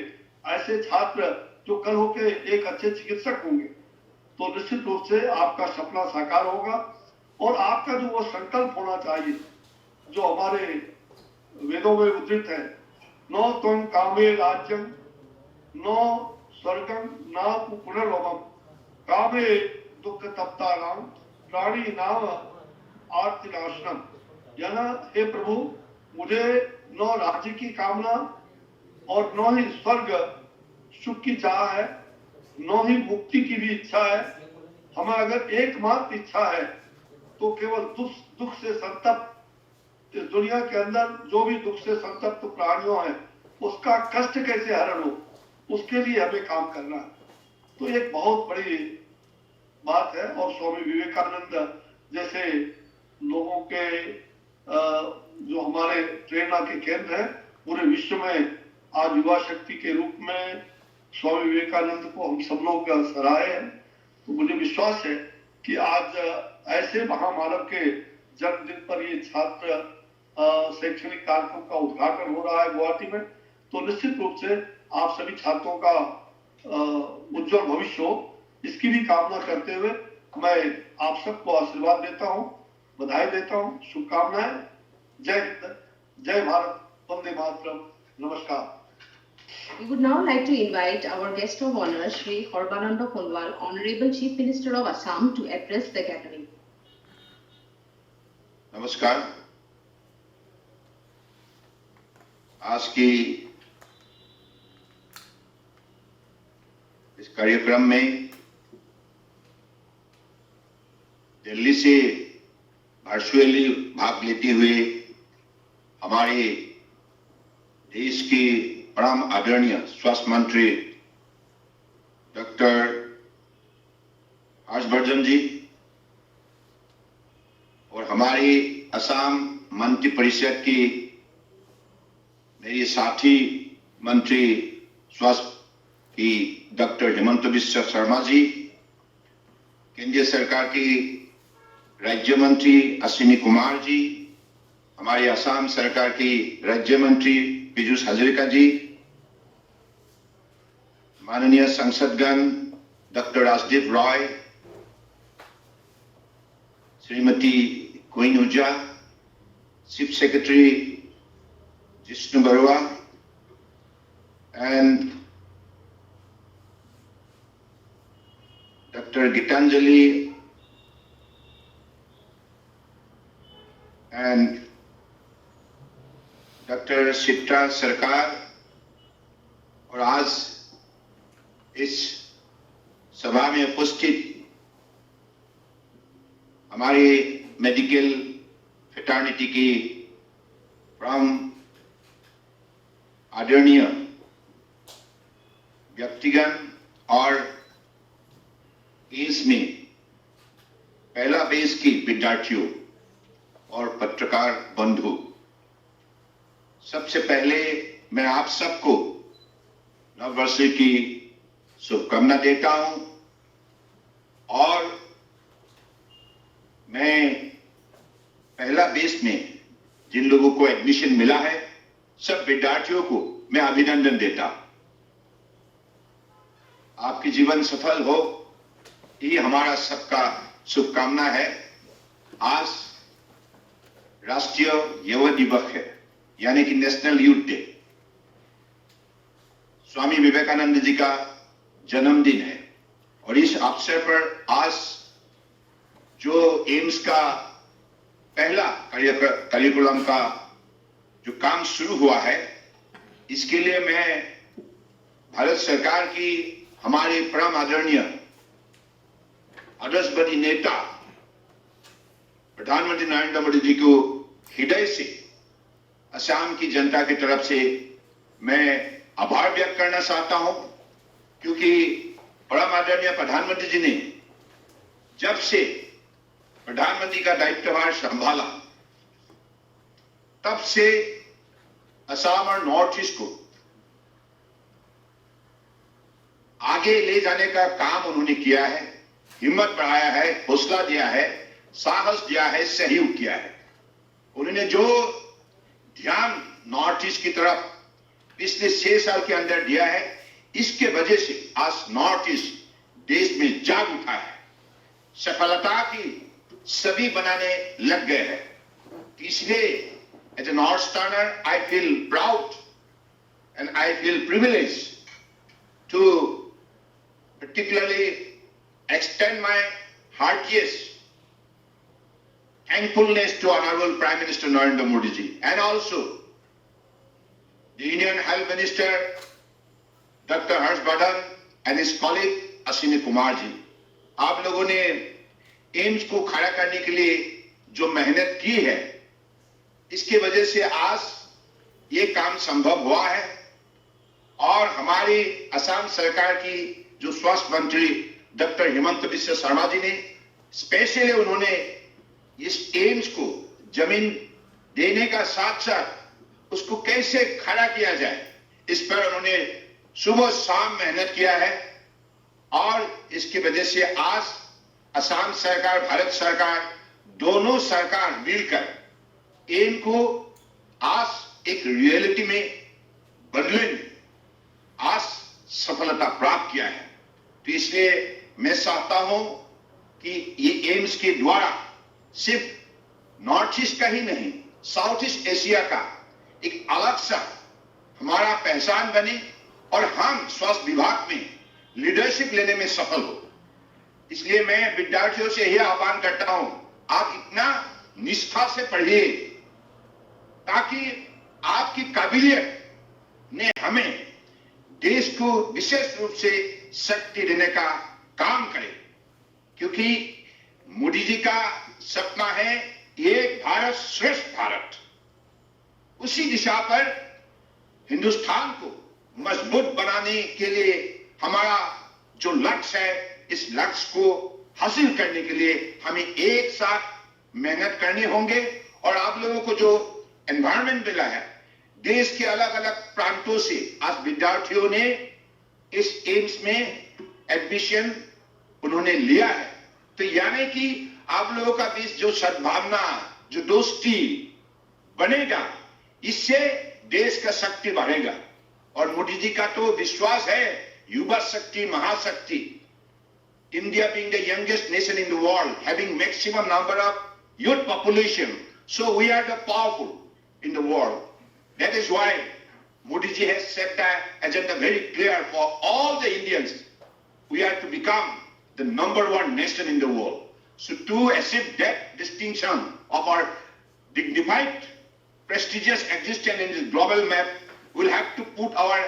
ऐसे छात्र जो कल होके एक अच्छे चिकित्सक होंगे, तो निश्चित रूप से आपका सपना साकार होगा। और आपका जो वो संकल्प होना चाहिए जो हमारे वेदों में उद्धृत है, नो त्वं कामे राज्यं नो स्वर्गं न पुनर्भवम् कामे दुख तप्तानां प्राणी नाम आर्तिनाशनम। यानी हे प्रभु, मुझे न राज्य की कामना और न ही स्वर्ग सुख की चाह है, न ही मुक्ति की भी इच्छा है। हमें अगर एकमात्र इच्छा है तो केवल दुख से संतप्त इस दुनिया के अंदर जो भी दुख से संतप्त प्राणियों हैं उसका कष्ट कैसे हरण हो, उसके लिए हमें काम करना है। तो एक बहुत बड़ी बात है। और स्वामी विवेकानंद जैसे लोगों के जो हमारे प्रेरणा के केंद्र हैं, पूरे विश्व में आज युवा शक्ति के रूप में स्वामी विवेकानंद को हम सब लोग सराहे हैं। तो मुझे विश्वास है कि आज ऐसे महामानव के जन्मदिन पर ये छात्र शैक्षणिक कार्यक्रम का उद्घाटन हो रहा है गुवाहाटी में। तो निश्चित रूप से आप सभी छात्रों का उज्जवल भविष्य हो, इसकी भी कामना करते हुए मैं आप सबको आशीर्वाद देता हूँ, बधाई देता हूँ, शुभकामनाएं। जय हिंद, जय भारत, वंदे मातरम, नमस्कार। We would now like to invite our guest of honor, Shri Horbananda Kondwal, Honorable Chief Minister of Assam, to address the gathering. नमस्कार। आज की इस कार्यक्रम में दिल्ली से वर्चुअली भाग लेते हुए हमारे देश के परम आदरणीय स्वास्थ्य मंत्री डॉक्टर हर्षवर्धन जी और हमारे असम मंत्री परिषद के मेरे साथी मंत्री स्वास्थ्य की डॉक्टर हेमंत बिश्व शर्मा जी, केंद्रीय सरकार की राज्य मंत्री अश्विनी कुमार जी, हमारे असम सरकार की राज्य मंत्री पीयूष हजारिका जी, माननीय सांसदगण, Dr. Rasdev Roy, Srimati Queen Uja, Chief Secretary Jishnu Barua, and Dr. Gitanjali and doctor Chitra सरकार और आज इस सभा में उपस्थित हमारी मेडिकल फ्रेटर्निटी की परम आदरणीय व्यक्तिगण और इसमें पहला बेस की विद्यार्थियों और पत्रकार बंधु, सबसे पहले मैं आप सबको नववर्ष की शुभकामना देता हूं और मैं पहला बेस में जिन लोगों को एडमिशन मिला है सब विद्यार्थियों को मैं अभिनंदन देता हूं। आपकी जीवन सफल हो, ये हमारा सबका शुभकामना है। आज राष्ट्रीय युवा दिवस है, यानी कि national youth day. Swami Vivekananda ji का जन्मदिन है और इस अवसर पर आज जो एम्स का पहला करिकुलम का जो काम शुरू हुआ है, इसके लिए मैं भारत सरकार की हमारे परम आदरणीय आदर्शवादी नेता प्रधानमंत्री नरेंद्र मोदी जी को हृदय से असम की जनता की तरफ से मैं आभार व्यक्त करना चाहता हूं, क्योंकि परम आदरणीय प्रधानमंत्री जी ने जब से प्रधानमंत्री का दायित्वभार संभाला तब से असम और नॉर्थ ईस्ट को आगे ले जाने का काम उन्होंने किया है, हिम्मत बढ़ाया है, हौसला दिया है, साहस दिया है, सहयोग किया है। उन्होंने जो ध्यान नॉर्थ ईस्ट की तरफ पिछले 6 साल के अंदर दिया है, इसके वजह से आज नॉर्थ ईस्ट देश में जाग उठा है, सफलता की सभी बनाने लग गए हैं। इसलिए as a north easterner I feel proud and I feel privileged to particularly extend my heartiest thankfulness to Honorable Prime Minister Narendra Modi ji and also the Indian Health Minister Dr. Harshvardhan and his colleague Ashwini Kumar ji। आप लोगों ने AIIMS को खड़ा करने के लिए जो मेहनत की है, इसके वजह से आज ये काम संभव हुआ है। और हमारी असम सरकार की जो स्वास्थ्य मंत्री डॉक्टर हिमंत बिश्व शर्मा जी ने स्पेशली उन्होंने इस एम्स को जमीन देने का साथ साथ उसको कैसे खड़ा किया जाए, इस पर उन्होंने सुबह शाम मेहनत किया है। और इसकी वजह से आज असम सरकार, भारत सरकार, दोनों सरकार मिलकर एम्स को आज एक रियलिटी में बदलने में आज सफलता प्राप्त किया है। तो इसलिए मैं चाहता हूं कि ये एम्स के द्वारा सिर्फ नॉर्थ ईस्ट का ही नहीं, साउथ ईस्ट एशिया का एक अलग सा हमारा पहचान बने और हम स्वास्थ्य विभाग में लीडरशिप लेने में सफल हो। इसलिए मैं विद्यार्थियों से यह आह्वान करता हूं, आप इतना निष्ठा से पढ़िए ताकि आपकी काबिलियत ने हमें देश को विशेष रूप से शक्ति देने का काम करे, क्योंकि मोदी जी का सपना है एक भारत श्रेष्ठ भारत। उसी दिशा पर हिंदुस्तान को मजबूत बनाने के लिए हमारा जो लक्ष्य है, इस लक्ष्य को हासिल करने के लिए हमें एक साथ मेहनत करनी होंगे। और आप लोगों को जो एनवायरनमेंट मिला है, देश के अलग अलग प्रांतों से आज विद्यार्थियों ने इस एम्स में एडमिशन उन्होंने लिया है। तो यानी कि आप लोगों का बीच जो सद्भावना, जो दोस्ती बनेगा, इससे देश का शक्ति बढ़ेगा। और मोदी जी का तो विश्वास है, युवा शक्ति महाशक्ति। India being the youngest nation in the world, having maximum number of youth population, so we are the powerful in the world. That is why Modi ji has set the agenda very clear for all the Indians. We are to become the #1 nation in the world. So to achieve that distinction of our dignified, prestigious existence in this global map, we'll have to put our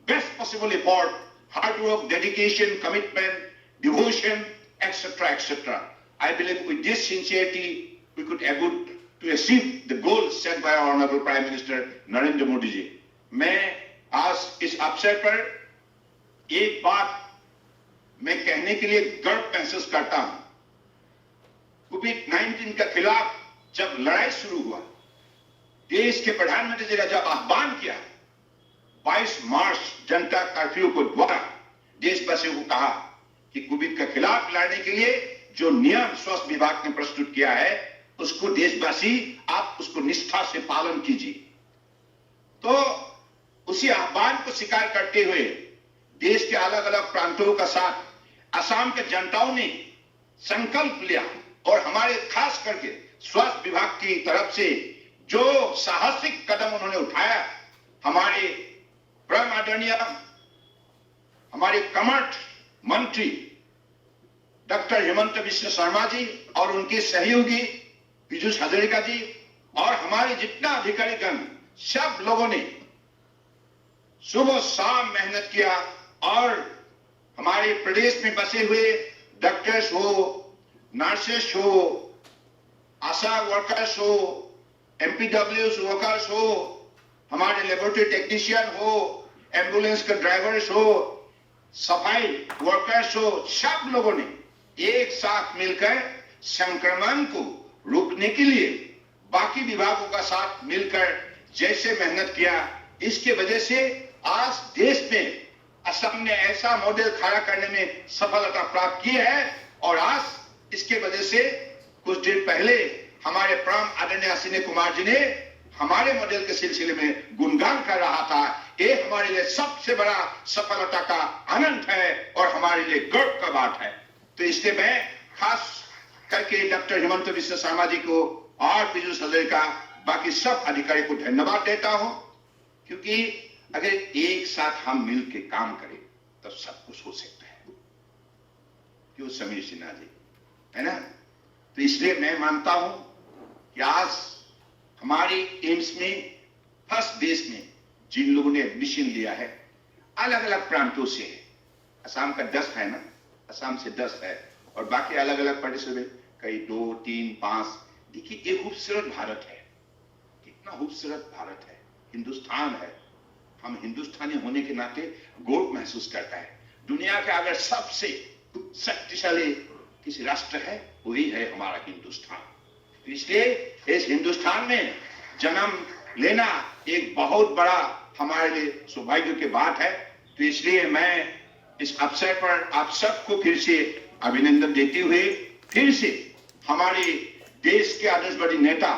best possible effort, hard work, dedication, commitment, devotion, etc., etc. I believe with this sincerity, we could able to achieve the goals set by our Honorable Prime Minister Narendra Modi ji. मैं आज इस अवसर पर एक बात मैं कहने के लिए गर्व महसूस करता हूं। कोविड-19 के खिलाफ जब लड़ाई शुरू हुआ, देश के प्रधानमंत्री जी ने जब आह्वान किया, 22 मार्च जनता कर्फ्यू को द्वारा देशवासियों को कहा कि कोविड के खिलाफ लड़ने के लिए जो नियम स्वास्थ्य विभाग ने प्रस्तुत किया है, उसको देशवासी आप उसको निष्ठा से पालन कीजिए। तो उसी आह्वान को स्वीकार करते हुए देश के अलग अलग प्रांतों का साथ असम के जनताओं ने संकल्प लिया और हमारे खास करके स्वास्थ्य विभाग की तरफ से जो साहसिक कदम उन्होंने उठाया, हमारे परम आदरणीय हमारे कमर्ट मंत्री डॉक्टर हेमंत बिश्व शर्मा जी और उनके सहयोगी पीयूष हजारिका जी और हमारे जितना अधिकारीगण, सब लोगों ने सुबह शाम मेहनत किया और हमारे प्रदेश में बसे हुए डॉक्टर्स हो, नर्सेस हो, आशा वर्कर्स हो, एमपीडब्ल्यूएस वर्कर्स हो, हमारे लेबोरेटरी टेक्नीशियन हो, एम्बुलेंस के ड्राइवर्स हो, सफाई वर्कर्स हो, सब लोगों ने एक साथ मिलकर संक्रमण को रोकने के लिए बाकी विभागों का साथ मिलकर जैसे मेहनत किया, इसके वजह से आज देश में असम ने ऐसा मॉडल खड़ा करने में सफलता प्राप्त की है और आज इसके वजह से कुछ दिन पहले हमारे परम आदरणीय अश्विनी कुमार जी ने हमारे मॉडल के सिलसिले में गुणगान कर रहा था। ये हमारे लिए सबसे बड़ा सफलता का आनंद है और हमारे लिए गर्व का बात है। तो इसलिए मैं खास करके डॉक्टर हेमंत बिश्व शर्मा जी को और पीयूष हजारिका बाकी सब अधिकारी को धन्यवाद देता हूं, क्योंकि अगर एक साथ हम मिल के काम करें तब सब कुछ हो सकता है। क्यों समीर सिन्हा जी, है ना? तो इसलिए मैं मानता हूं कि आज हमारे एम्स में फर्स्ट बेस में जिन लोगों ने एडमिशन लिया है अलग अलग प्रांतों से है। असम का 10 है ना, असम से 10 है और बाकी अलग अलग प्रदेशों में कई 2, 3, 5। देखिए ये खूबसूरत भारत है, कितना खूबसूरत भारत है, हिंदुस्तान है। हम हिंदुस्तानी होने के नाते गौरव महसूस करता है। दुनिया का अगर सबसे शक्तिशाली किसी राष्ट्र है वही है हमारा हिंदुस्तान। तो इसलिए इस हिंदुस्तान में जन्म लेना एक बहुत बड़ा हमारे लिए सौभाग्य की बात है। तो इसलिए मैं इस अवसर पर आप सबको फिर से अभिनंदन देते हुए फिर से हमारे देश के आदर्शवादी नेता,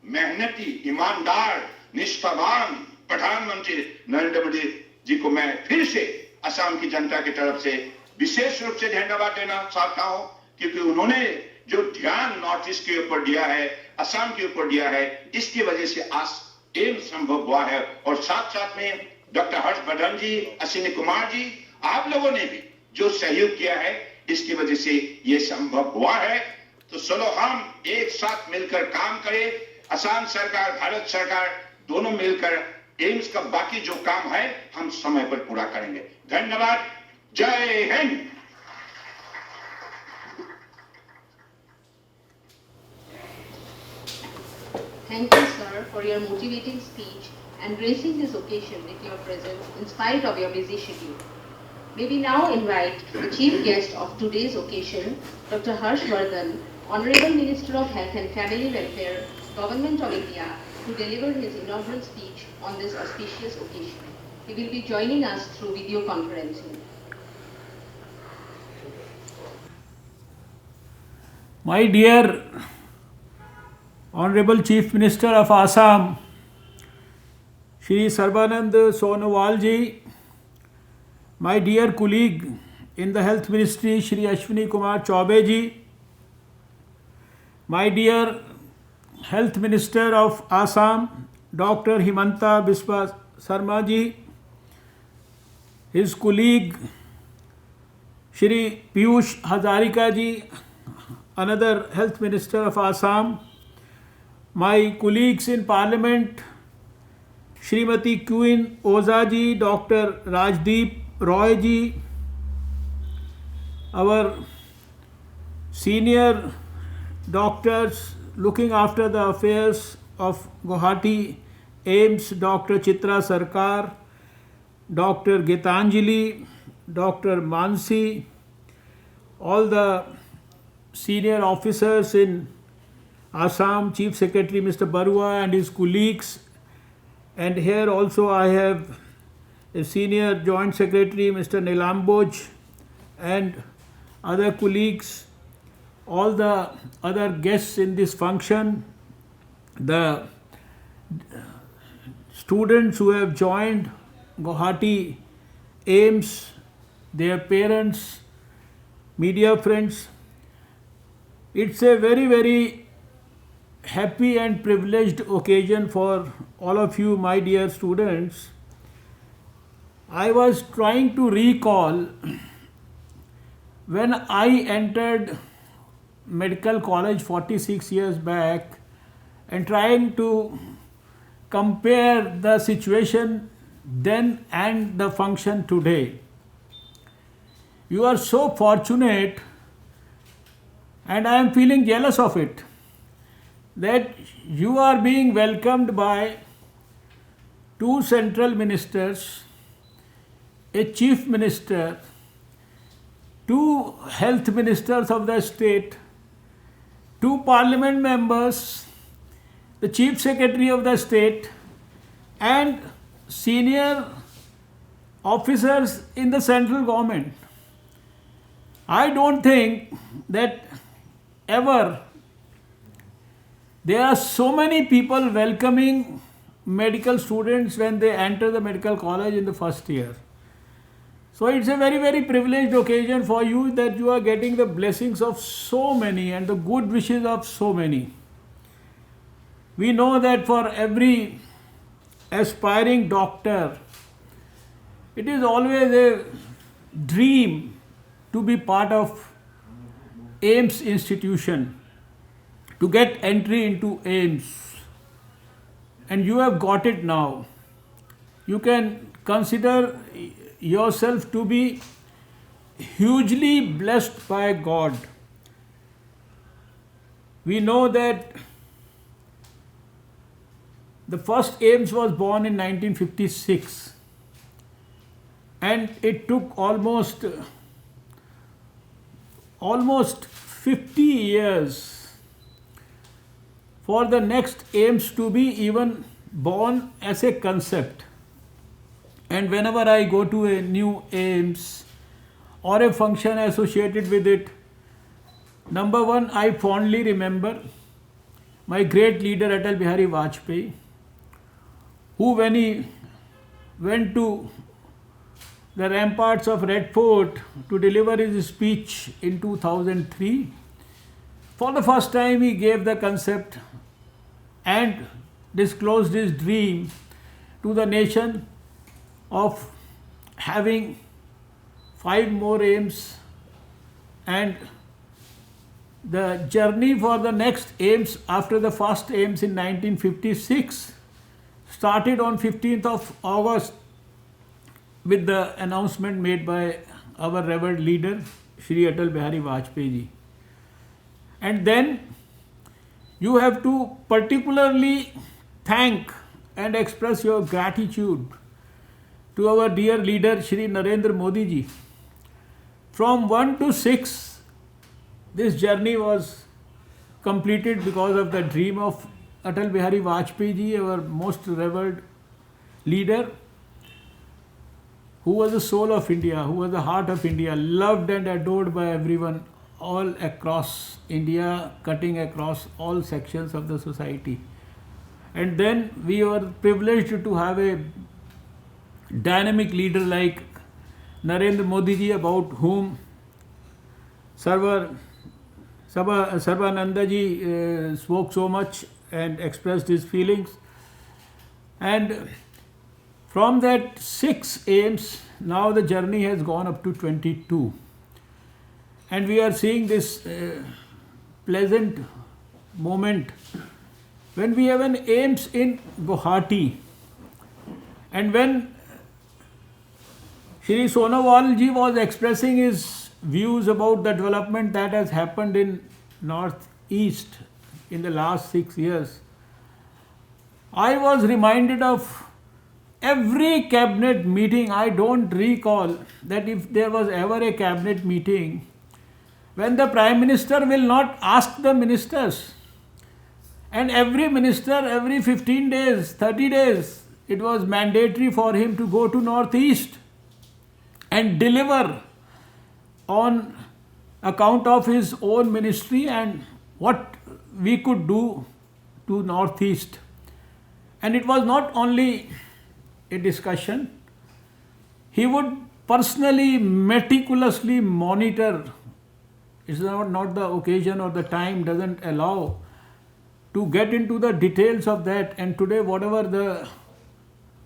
मेहनती, ईमानदार, निष्ठावान प्रधानमंत्री नरेंद्र मोदी जी को मैं फिर से असम की जनता की तरफ से विशेष रूप से धन्यवाद देना चाहता हूं, क्योंकि उन्होंने जो ध्यान नॉर्थ ईस्ट के ऊपर दिया है, असम के ऊपर दिया है, इसकी वजह से आज एम्स संभव हुआ है। और साथ साथ में डॉक्टर हर्षवर्धन जी, अश्विनी कुमार जी, आप लोगों ने भी जो सहयोग किया है, इसकी वजह से ये संभव हुआ है। तो चलो हम एक साथ मिलकर काम करें। असम सरकार, भारत सरकार दोनों मिलकर एम्स का बाकी जो काम है हम समय पर पूरा करेंगे। धन्यवाद। जय Hind. Thank you, sir, for your motivating speech and gracing this occasion with your presence in spite of your busy schedule. May we now invite the chief guest of today's occasion, Dr. Harshvardhan, Honorable Minister of Health and Family Welfare, Government of India, to deliver his inaugural speech on this auspicious occasion. He will be joining us through video conferencing. My dear Honorable Chief Minister of Assam, Shri Sarbanand Sonowal ji, my dear colleague in the Health Ministry, Shri Ashwini Kumar Chaube ji, my dear Health Minister of Assam, Dr. Himanta Biswa Sarma ji, his colleague Shri Piyush Hazarika ji, another Health Minister of Assam, my colleagues in Parliament, Srimati Queen Oza ji, Dr. Rajdeep Roy ji, our senior doctors looking after the affairs of Guwahati AIMS, Dr. Chitra Sarkar, Dr. Gitanjali, Dr. Mansi, all the senior officers in Assam, Chief Secretary Mr. Barua and his colleagues, and here also I have a senior Joint Secretary Mr. Nilamboj and other colleagues, all the other guests in this function, the students who have joined Guwahati AIMS, their parents, media friends. It's a very, very happy and privileged occasion for all of you, my dear students. I was trying to recall when I entered medical college 46 years back and trying to compare the situation then and the function today. You are so fortunate, and I am feeling jealous of it, that you are being welcomed by two central ministers, a chief minister, two health ministers of the state, two parliament members, the chief secretary of the state, and senior officers in the central government. I don't think that ever there are so many people welcoming medical students when they enter the medical college in the first year. So it's a very, very privileged occasion for you that you are getting the blessings of so many and the good wishes of so many. We know that for every aspiring doctor, it is always a dream to be part of AIMS institution, to get entry into AIMS, and you have got it now. You can consider yourself to be hugely blessed by God. We know that the first AIMS was born in 1956, and it took almost 50 years for the next AIMS to be even born as a concept. And whenever I go to a new AIMS or a function associated with it, number one, I fondly remember my great leader Atal Bihari Vajpayee, who when he went to the ramparts of Red Fort to deliver his speech in 2003, for the first time he gave the concept and disclosed his dream to the nation of having 5 more AIMS, and the journey for the next AIMS after the first AIMS in 1956 started on 15th of August with the announcement made by our revered leader Shri Atal Bihari Vajpayee ji. And then you have to particularly thank and express your gratitude to our dear leader Shri Narendra Modi ji. From 1 to 6, this journey was completed because of the dream of Atal Bihari Vajpayee ji, our most revered leader, who was the soul of India, who was the heart of India, loved and adored by everyone all across India, cutting across all sections of the society. And then we were privileged to have a dynamic leader like Narendra Modi ji, about whom Sarbananda ji spoke so much and expressed his feelings. And from that 6 aims, now the journey has gone up to 22. And we are seeing this pleasant moment when we have an aims in Guwahati. And when Shri Sonowal ji was expressing his views about the development that has happened in Northeast in the last 6 years, I was reminded of every cabinet meeting. I don't recall that if there was ever a cabinet meeting when the Prime Minister will not ask the ministers, and every minister every 15 days, 30 days, it was mandatory for him to go to Northeast and deliver on account of his own ministry and what we could do to Northeast. And it was not only a discussion, he would personally, meticulously monitor. It's not the occasion or the time doesn't allow to get into the details of that. And today, whatever the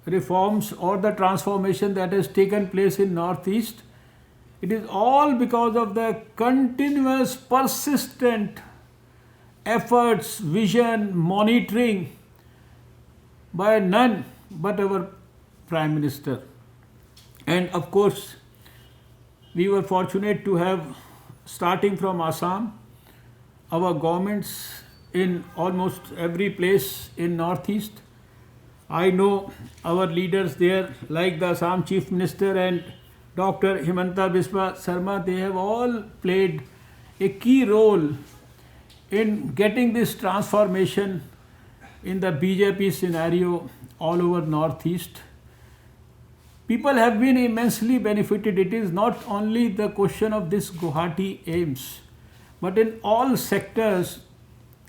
reforms or the transformation that has taken place in Northeast, it is all because of the continuous, persistent efforts, vision, monitoring by none but our Prime Minister. And of course, we were fortunate to have, starting from Assam, our governments in almost every place in Northeast. I know our leaders there, like the Assam Chief Minister and Dr. Himanta Biswa Sarma, they have all played a key role in getting this transformation in the BJP scenario all over Northeast. People have been immensely benefited. It is not only the question of this Guwahati aims, but in all sectors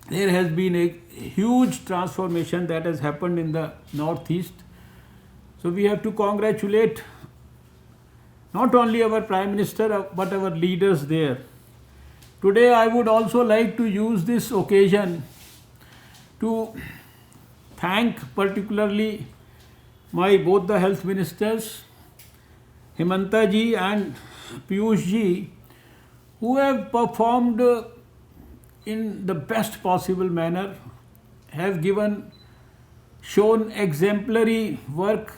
there has been a huge transformation that has happened in the Northeast. So we have to congratulate not only our Prime Minister but our leaders there. Today I would also like to use this occasion to thank particularly both the health ministers, Himanta ji and Piyush ji, who have performed in the best possible manner, have shown exemplary work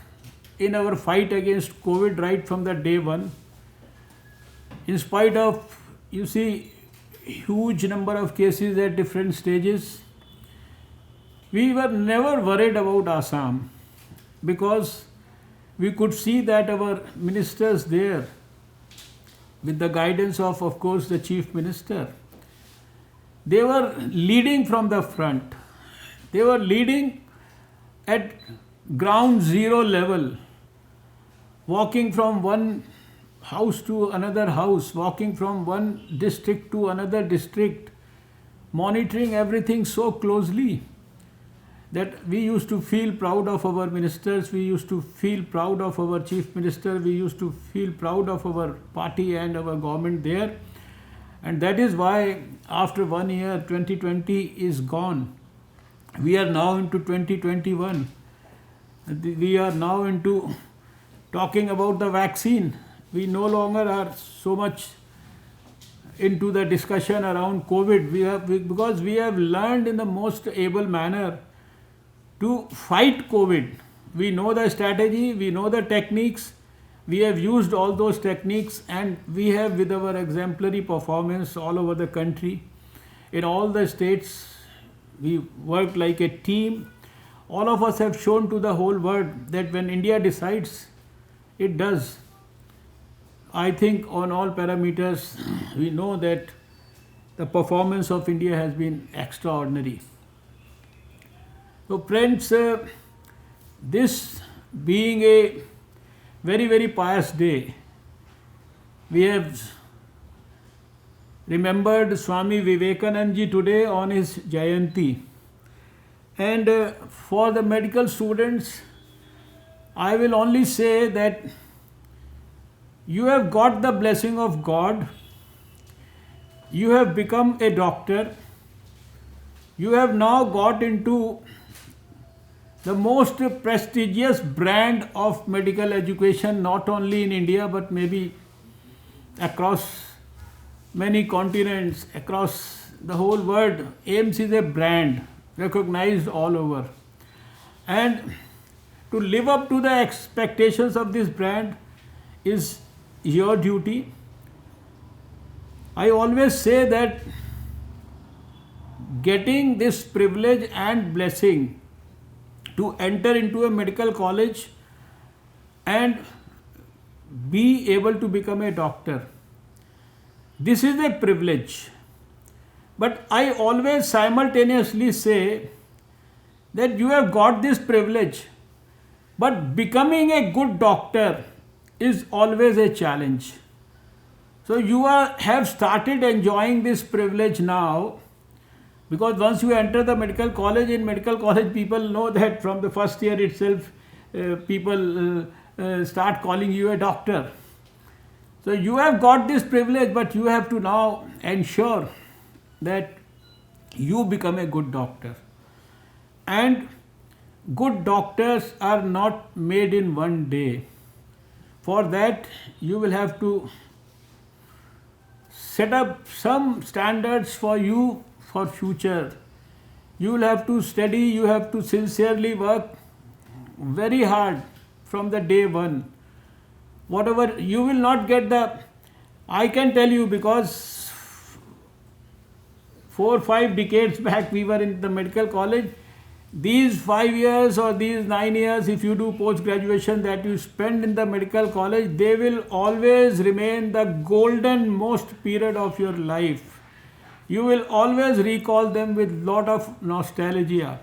in our fight against COVID right from the day one. In spite of, you see, huge number of cases at different stages, we were never worried about Assam, because we could see that our ministers there, with the guidance of course, the Chief Minister, they were leading from the front. They were leading at ground zero level, walking from one house to another house, walking from one district to another district, monitoring everything so closely that we used to feel proud of our ministers, we used to feel proud of our Chief Minister, we used to feel proud of our party and our government there. And that is why after 1 year, 2020 is gone. We are now into 2021. We are now into talking about the vaccine. We no longer are so much into the discussion around COVID. Because we have learned in the most able manner to fight COVID. We know the strategy, we know the techniques, we have used all those techniques, and we have, with our exemplary performance all over the country, in all the states, we worked like a team. All of us have shown to the whole world that when India decides, it does. I think on all parameters, we know that the performance of India has been extraordinary. So friends, this being a very, very pious day, we have remembered Swami Vivekananda ji today on his Jayanti. And for the medical students, I will only say that you have got the blessing of God, you have become a doctor, you have now got into the most prestigious brand of medical education, not only in India but maybe across many continents, across the whole world. AIMS is a brand recognized all over. And to live up to the expectations of this brand is your duty. I always say that getting this privilege and blessing to enter into a medical college and be able to become a doctor, this is a privilege. But I always simultaneously say that you have got this privilege, but becoming a good doctor is always a challenge. So you have started enjoying this privilege now, because once you enter the medical college, in medical college people know that from the first year itself people start calling you a doctor. So you have got this privilege, but you have to now ensure that you become a good doctor. And good doctors are not made in one day. For that, you will have to set up some standards for you for future. You will have to study, you have to sincerely work very hard from the day one. Whatever, you will not get the, I can tell you, because 4 or 5 decades back we were in the medical college. These 5 years or these 9 years, if you do post graduation, that you spend in the medical college, they will always remain the golden most period of your life. You will always recall them with lot of nostalgia.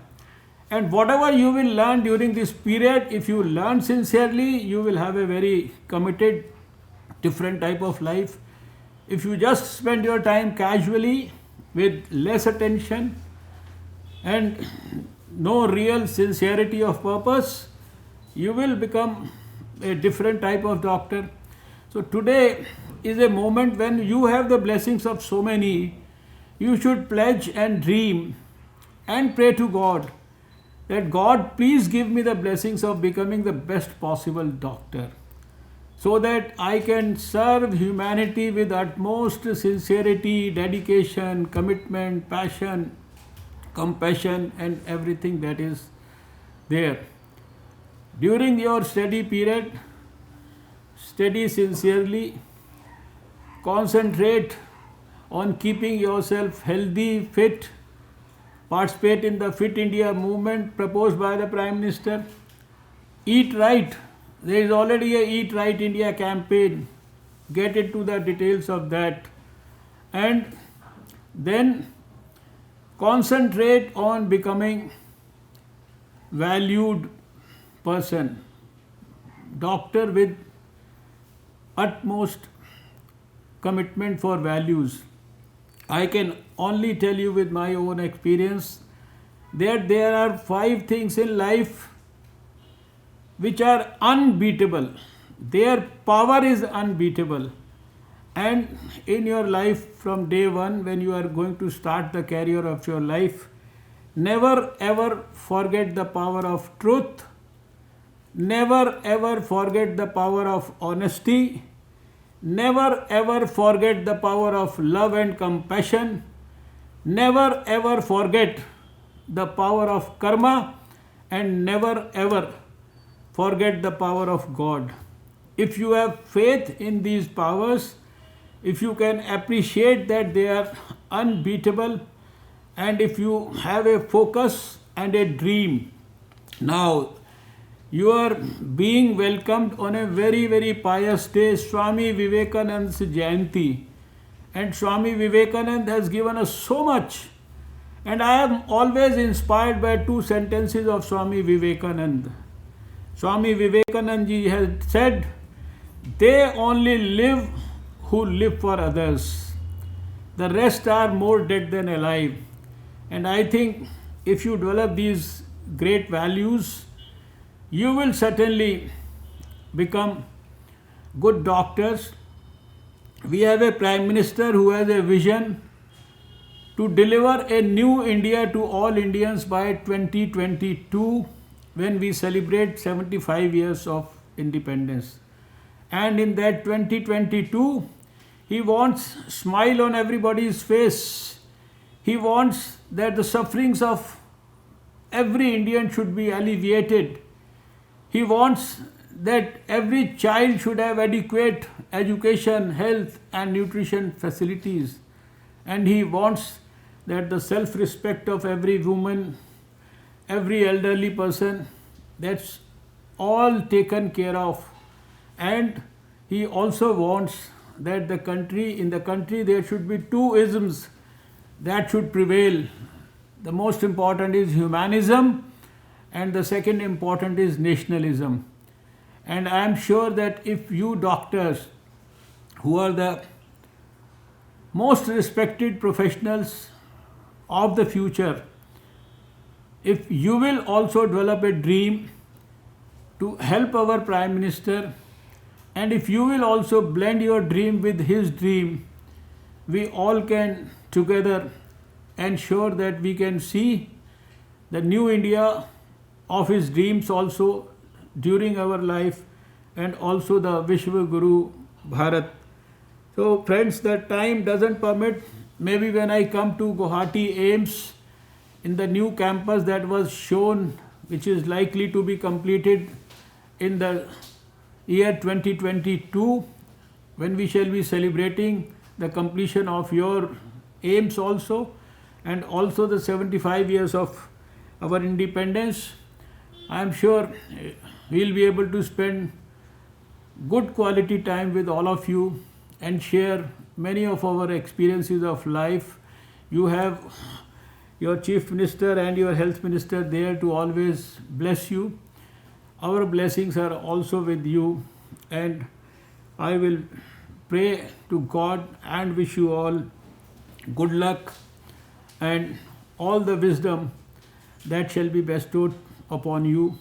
And whatever you will learn during this period, if you learn sincerely, you will have a very committed, different type of life. If you just spend your time casually with less attention and no real sincerity of purpose, you will become a different type of doctor. So today is a moment when you have the blessings of so many. You should pledge and dream and pray to God that God, please give me the blessings of becoming the best possible doctor, so that I can serve humanity with utmost sincerity, dedication, commitment, passion, compassion, and everything that is there. During your study period, study sincerely, concentrate on keeping yourself healthy, fit, participate in the Fit India movement proposed by the Prime Minister. Eat right. There is already a Eat Right India campaign. Get into the details of that. And then concentrate on becoming valued person, doctor with utmost commitment for values. I can only tell you with my own experience that there are 5 things in life which are unbeatable. Their power is unbeatable. And in your life from day one, when you are going to start the career of your life, never ever forget the power of truth. Never ever forget the power of honesty. Never ever forget the power of love and compassion. Never ever forget the power of karma, and never ever forget the power of God. If you have faith in these powers, if you can appreciate that they are unbeatable, and if you have a focus and a dream, now you are being welcomed on a very, very pious day, Swami Vivekananda's Jayanti. And Swami Vivekananda has given us so much. And I am always inspired by 2 sentences of Swami Vivekananda. Swami Vivekananda ji has said, "They only live who live for others. The rest are more dead than alive." And I think if you develop these great values, you will certainly become good doctors. We have a Prime Minister who has a vision to deliver a new India to all Indians by 2022, when we celebrate 75 years of independence. And in that 2022, he wants smile on everybody's face. He wants that the sufferings of every Indian should be alleviated. He wants that every child should have adequate education, health and nutrition facilities. And he wants that the self-respect of every woman, every elderly person, that's all taken care of. And he also wants that in the country there should be two isms that should prevail. The most important is humanism and the second important is nationalism. And I am sure that if you doctors, who are the most respected professionals of the future, if you will also develop a dream to help our Prime Minister, and if you will also blend your dream with his dream, we all can together ensure that we can see the new India of his dreams also during our life, and also the Vishwa Guru Bharat. So friends, the time doesn't permit. Maybe when I come to Guwahati AIIMS, in the new campus that was shown, which is likely to be completed in the year 2022, when we shall be celebrating the completion of your AIIMS also, and also the 75 years of our independence, I am sure we will be able to spend good quality time with all of you and share many of our experiences of life. You have your Chief Minister and your Health Minister there to always bless you. Our blessings are also with you, and I will pray to God and wish you all good luck and all the wisdom that shall be bestowed upon you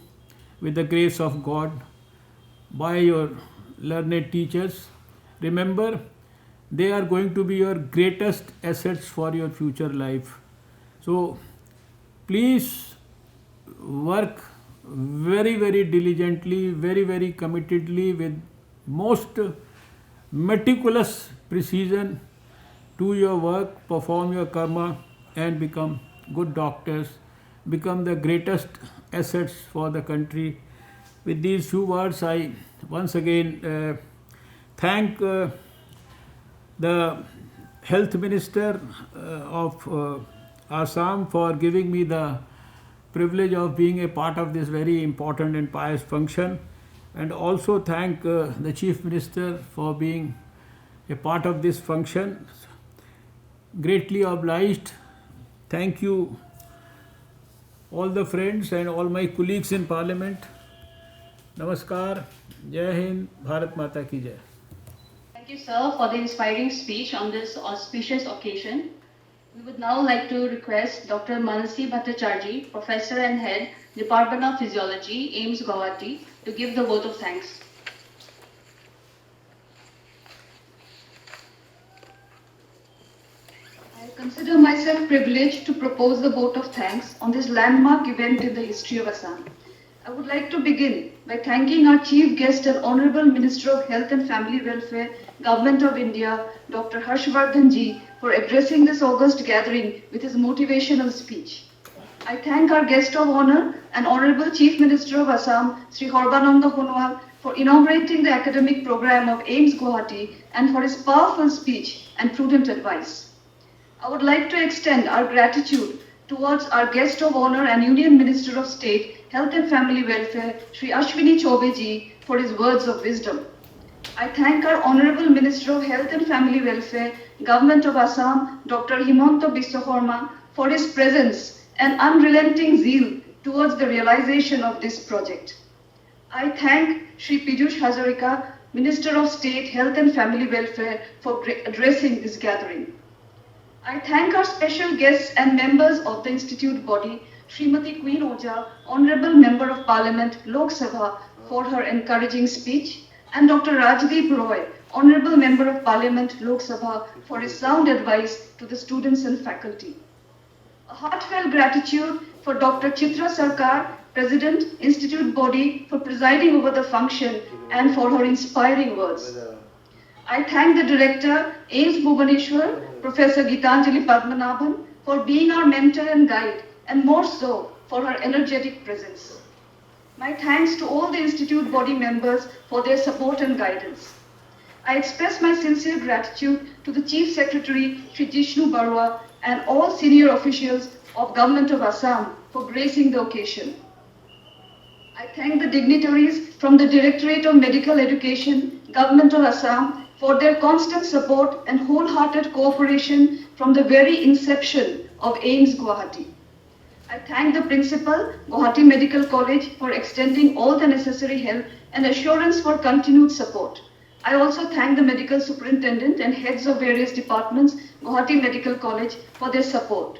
with the grace of God by your learned teachers. Remember, they are going to be your greatest assets for your future life. So please work very, very diligently, very, very committedly, with most meticulous precision to your work, perform your karma and become good doctors, become the greatest assets for the country. With these few words, I once again thank the Health Minister of Assam for giving me the privilege of being a part of this very important and pious function, and also thank the Chief Minister for being a part of this function. Greatly obliged. Thank you all the friends and all my colleagues in Parliament. Namaskar. Jai Hind. Bharat Mata ki Jai. Thank you, sir, for the inspiring speech on this auspicious occasion. We would now like to request Dr. Manasi Bhattacharjee, Professor and Head, Department of Physiology, AIIMS Guwahati, to give the vote of thanks. I consider myself privileged to propose the vote of thanks on this landmark event in the history of Assam. I would like to begin by thanking our Chief Guest and Honorable Minister of Health and Family Welfare, Government of India, Dr. Harshvardhan Ji, for addressing this august gathering with his motivational speech. I thank our guest of honor and Honorable Chief Minister of Assam, Sri Sarbananda Sonowal, for inaugurating the academic program of AIIMS Guwahati and for his powerful speech and prudent advice. I would like to extend our gratitude towards our guest of honor and Union Minister of State, Health and Family Welfare, Sri Ashwini Choube Ji, for his words of wisdom. I thank our Honorable Minister of Health and Family Welfare, Government of Assam, Dr. Himanta Biswa Sarma, for his presence and unrelenting zeal towards the realization of this project. I thank Sri Piyush Hazarika, Minister of State, Health and Family Welfare, for addressing this gathering. I thank our special guests and members of the Institute body, Srimati Queen Oja, Honorable Member of Parliament, Lok Sabha, for her encouraging speech, and Dr. Rajdeep Roy, Honorable Member of Parliament, Lok Sabha, for his sound advice to the students and faculty. A heartfelt gratitude for Dr. Chitra Sarkar, President, Institute Body, for presiding over the function and for her inspiring words. I thank the Director, AIMS Bhubaneswar, Professor Gitanjali Padmanabhan, for being our mentor and guide, and more so for her energetic presence. My thanks to all the Institute Body members for their support and guidance. I express my sincere gratitude to the Chief Secretary, Shri Jishnu Barua, and all senior officials of Government of Assam for gracing the occasion. I thank the dignitaries from the Directorate of Medical Education, Government of Assam, for their constant support and wholehearted cooperation from the very inception of AIMS Guwahati. I thank the Principal, Guwahati Medical College, for extending all the necessary help and assurance for continued support. I also thank the Medical Superintendent and heads of various departments, Guwahati Medical College, for their support.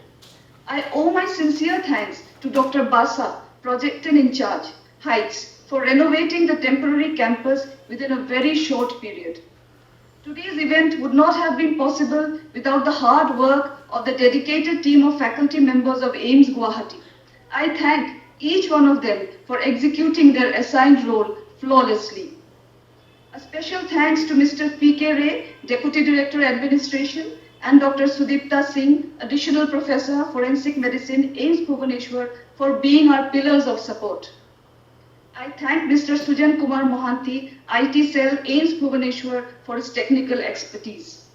I owe my sincere thanks to Dr. Basa, Project in Charge, Heights, for renovating the temporary campus within a very short period. Today's event would not have been possible without the hard work of the dedicated team of faculty members of AIMS Guwahati. I thank each one of them for executing their assigned role flawlessly. A special thanks to Mr. P.K. Ray, Deputy Director Administration, and Dr. Sudipta Singh, Additional Professor, Forensic Medicine, AIMS Bhubaneswar, for being our pillars of support. I thank Mr. Sujan Kumar Mohanty, IT Cell, AIMS Bhubaneswar, for his technical expertise.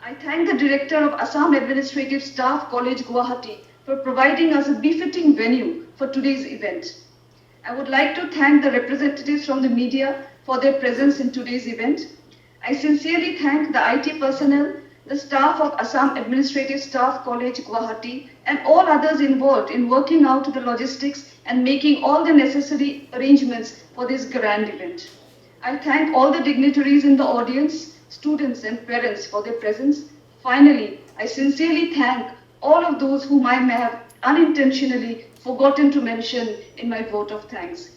I thank the Director of Assam Administrative Staff College, Guwahati, for providing us a befitting venue for today's event. I would like to thank the representatives from the media for their presence in today's event. I sincerely thank the IT personnel, the staff of Assam Administrative Staff College, Guwahati, and all others involved in working out the logistics and making all the necessary arrangements for this grand event. I thank all the dignitaries in the audience, students and parents for their presence. Finally, I sincerely thank all of those whom I may have unintentionally forgotten to mention in my vote of thanks.